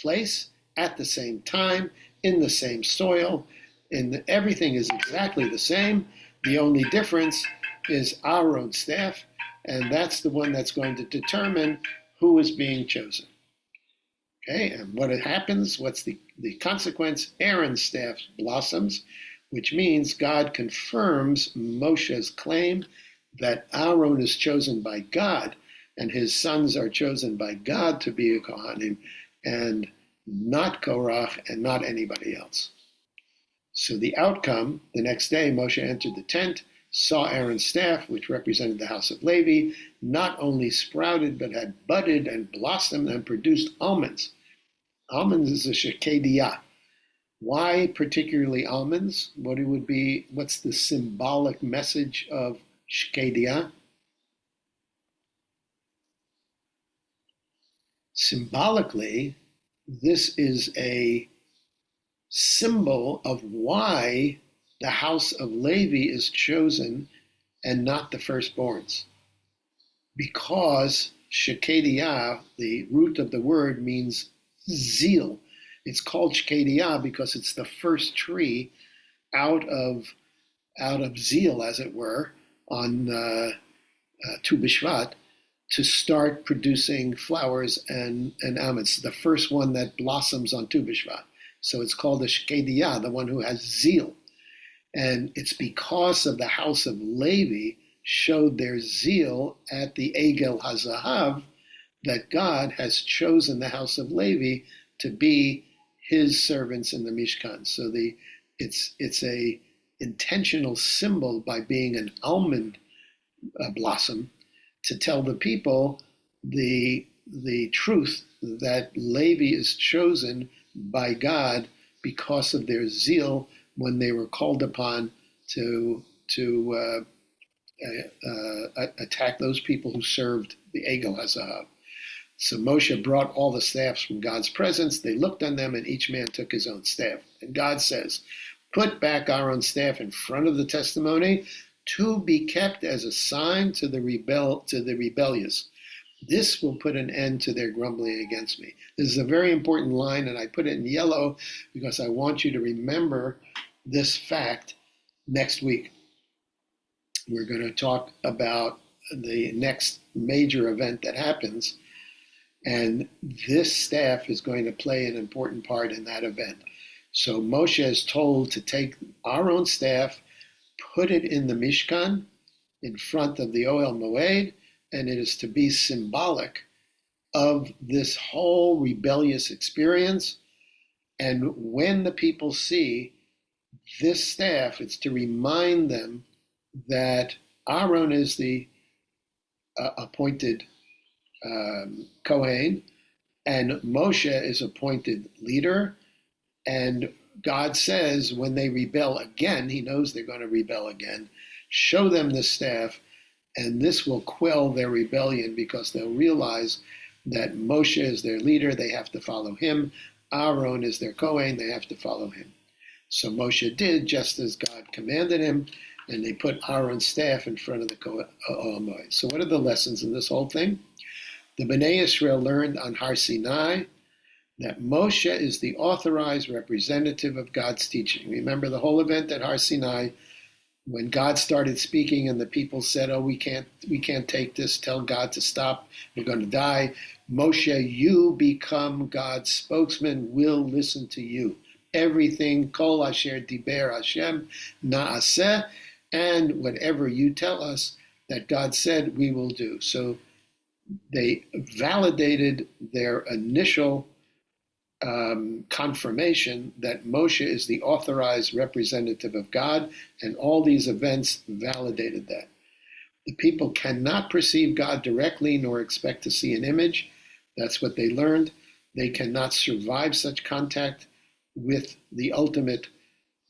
place at the same time, in the same soil, and everything is exactly the same. The only difference is Aaron's staff, and that's the one that's going to determine who is being chosen. Okay, and what happens, what's the consequence? Aaron's staff blossoms, which means God confirms Moshe's claim that Aaron is chosen by God and his sons are chosen by God to be a Kohanim, and not Korach and not anybody else. So the outcome, the next day Moshe entered the tent, saw Aaron's staff, which represented the house of Levi, not only sprouted, but had budded and blossomed and produced almonds. Almonds is a shekediah. Why particularly almonds? What's the symbolic message of shekediah? Symbolically, this is a symbol of why the house of Levi is chosen and not the firstborns. Because shekediah, the root of the word, means zeal. It's called shekediah because it's the first tree out of zeal, as it were, on Tu B'Shvat, to start producing flowers and almonds. The first one that blossoms on Tu B'Shvat. So it's called a shekediah, the one who has zeal. And it's because of the house of Levi showed their zeal at the Egel HaZahav that God has chosen the house of Levi to be his servants in the Mishkan. So it's a intentional symbol by being an almond blossom to tell the people the truth that Levi is chosen by God because of their zeal when they were called upon to attack those people who served the Egel Hazahav. So Moshe brought all the staffs from God's presence. They looked on them, and each man took his own staff. And God says, "Put back Aaron's staff in front of the testimony, to be kept as a sign to the rebellious. This will put an end to their grumbling against me." This is a very important line, and I put it in yellow because I want you to remember this fact next week. We're going to talk about the next major event that happens, and this staff is going to play an important part in that event. So Moshe is told to take Aaron's staff, put it in the Mishkan in front of the Ohel Moed, and it is to be symbolic of this whole rebellious experience. And when the people see this staff, it's to remind them that Aaron is the appointed Kohen, and Moshe is appointed leader. And God says when they rebel again, he knows they're going to rebel again, show them the staff, and this will quell their rebellion because they'll realize that Moshe is their leader, they have to follow him. Aaron is their Kohen, they have to follow him. So Moshe did just as God commanded him, and they put Aaron's staff in front of the Ohel Moed. So what are the lessons in this whole thing? The Bnei Israel learned on Har Sinai that Moshe is the authorized representative of God's teaching. Remember the whole event at Har Sinai, when God started speaking and the people said, "Oh, we can't take this, tell God to stop, we're going to die." Moshe, you become God's spokesman, we'll listen to you. Everything, kol asher diber Hashem na'aseh, and whatever you tell us that God said, we will do. So they validated their initial confirmation that Moshe is the authorized representative of God, and all these events validated that. The people cannot perceive God directly nor expect to see an image. That's what they learned. They cannot survive such contact with the ultimate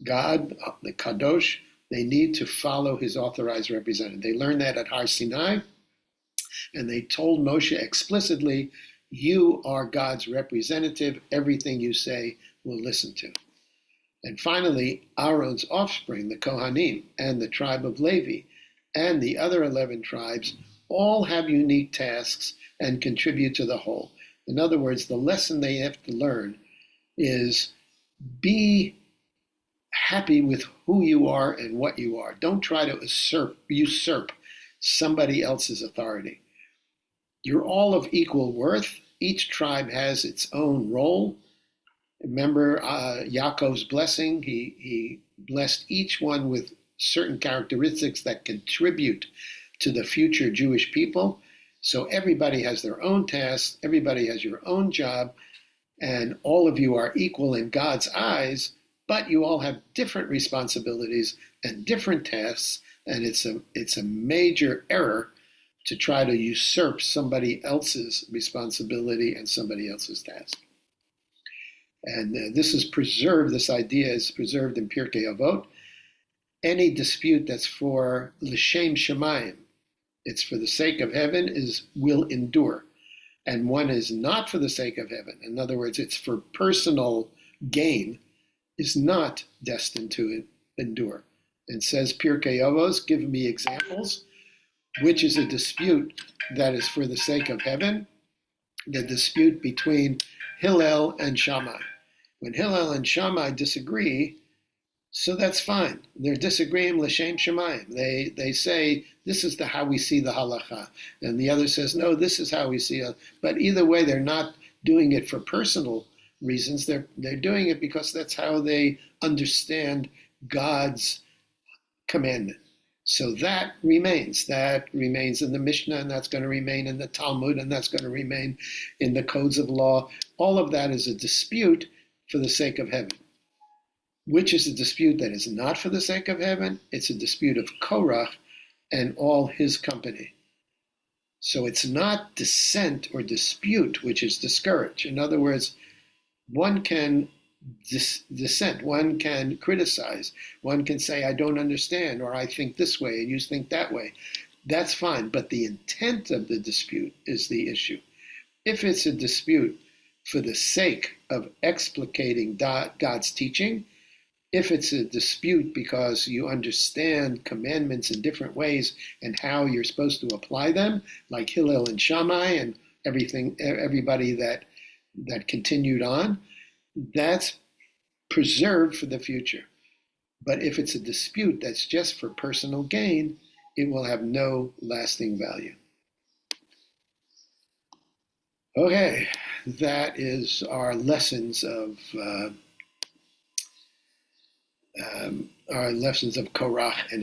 God, the Kadosh. They need to follow his authorized representative. They learned that at Har Sinai, and they told Moshe explicitly, "You are God's representative. Everything you say, we'll listen to." And finally, Aaron's offspring, the Kohanim, and the tribe of Levi, and the other 11 tribes, all have unique tasks and contribute to the whole. In other words, the lesson they have to learn is be happy with who you are and what you are. Don't try to usurp somebody else's authority. You're all of equal worth. Each tribe has its own role. Remember Yaakov's blessing? He blessed each one with certain characteristics that contribute to the future Jewish people. So everybody has their own tasks, everybody has your own job, and all of you are equal in God's eyes, but you all have different responsibilities and different tasks, and it's a major error to try to usurp somebody else's responsibility and somebody else's task. And this idea is preserved in Pirkei Avot. Any dispute that's for l'shem shamayim, it's for the sake of heaven, will endure. And one is not for the sake of heaven, in other words, it's for personal gain, is not destined to endure. And says Pirkei Avos, give me examples. Which is a dispute that is for the sake of heaven? The dispute between Hillel and Shammai. When Hillel and Shammai disagree, so that's fine. They're disagreeing l'shem shamayim. They say, this is how we see the halacha. And the other says, no, this is how we see it. But either way, they're not doing it for personal reasons. They're doing it because that's how they understand God's commandment. So that remains. That remains in the Mishnah, and that's going to remain in the Talmud, and that's going to remain in the codes of law. All of that is a dispute for the sake of heaven. Which is a dispute that is not for the sake of heaven? It's a dispute of Korach and all his company. So it's not dissent or dispute which is discouraged. In other words, one can dissent, one can criticize, one can say, I don't understand, or I think this way and you think that way. That's fine, but the intent of the dispute is the issue. If it's a dispute for the sake of explicating God's teaching, if it's a dispute because you understand commandments in different ways and how you're supposed to apply them, like Hillel and Shammai and everybody that continued on, that's preserved for the future. But if it's a dispute that's just for personal gain, it will have no lasting value. Okay, that is our lessons of Korach and his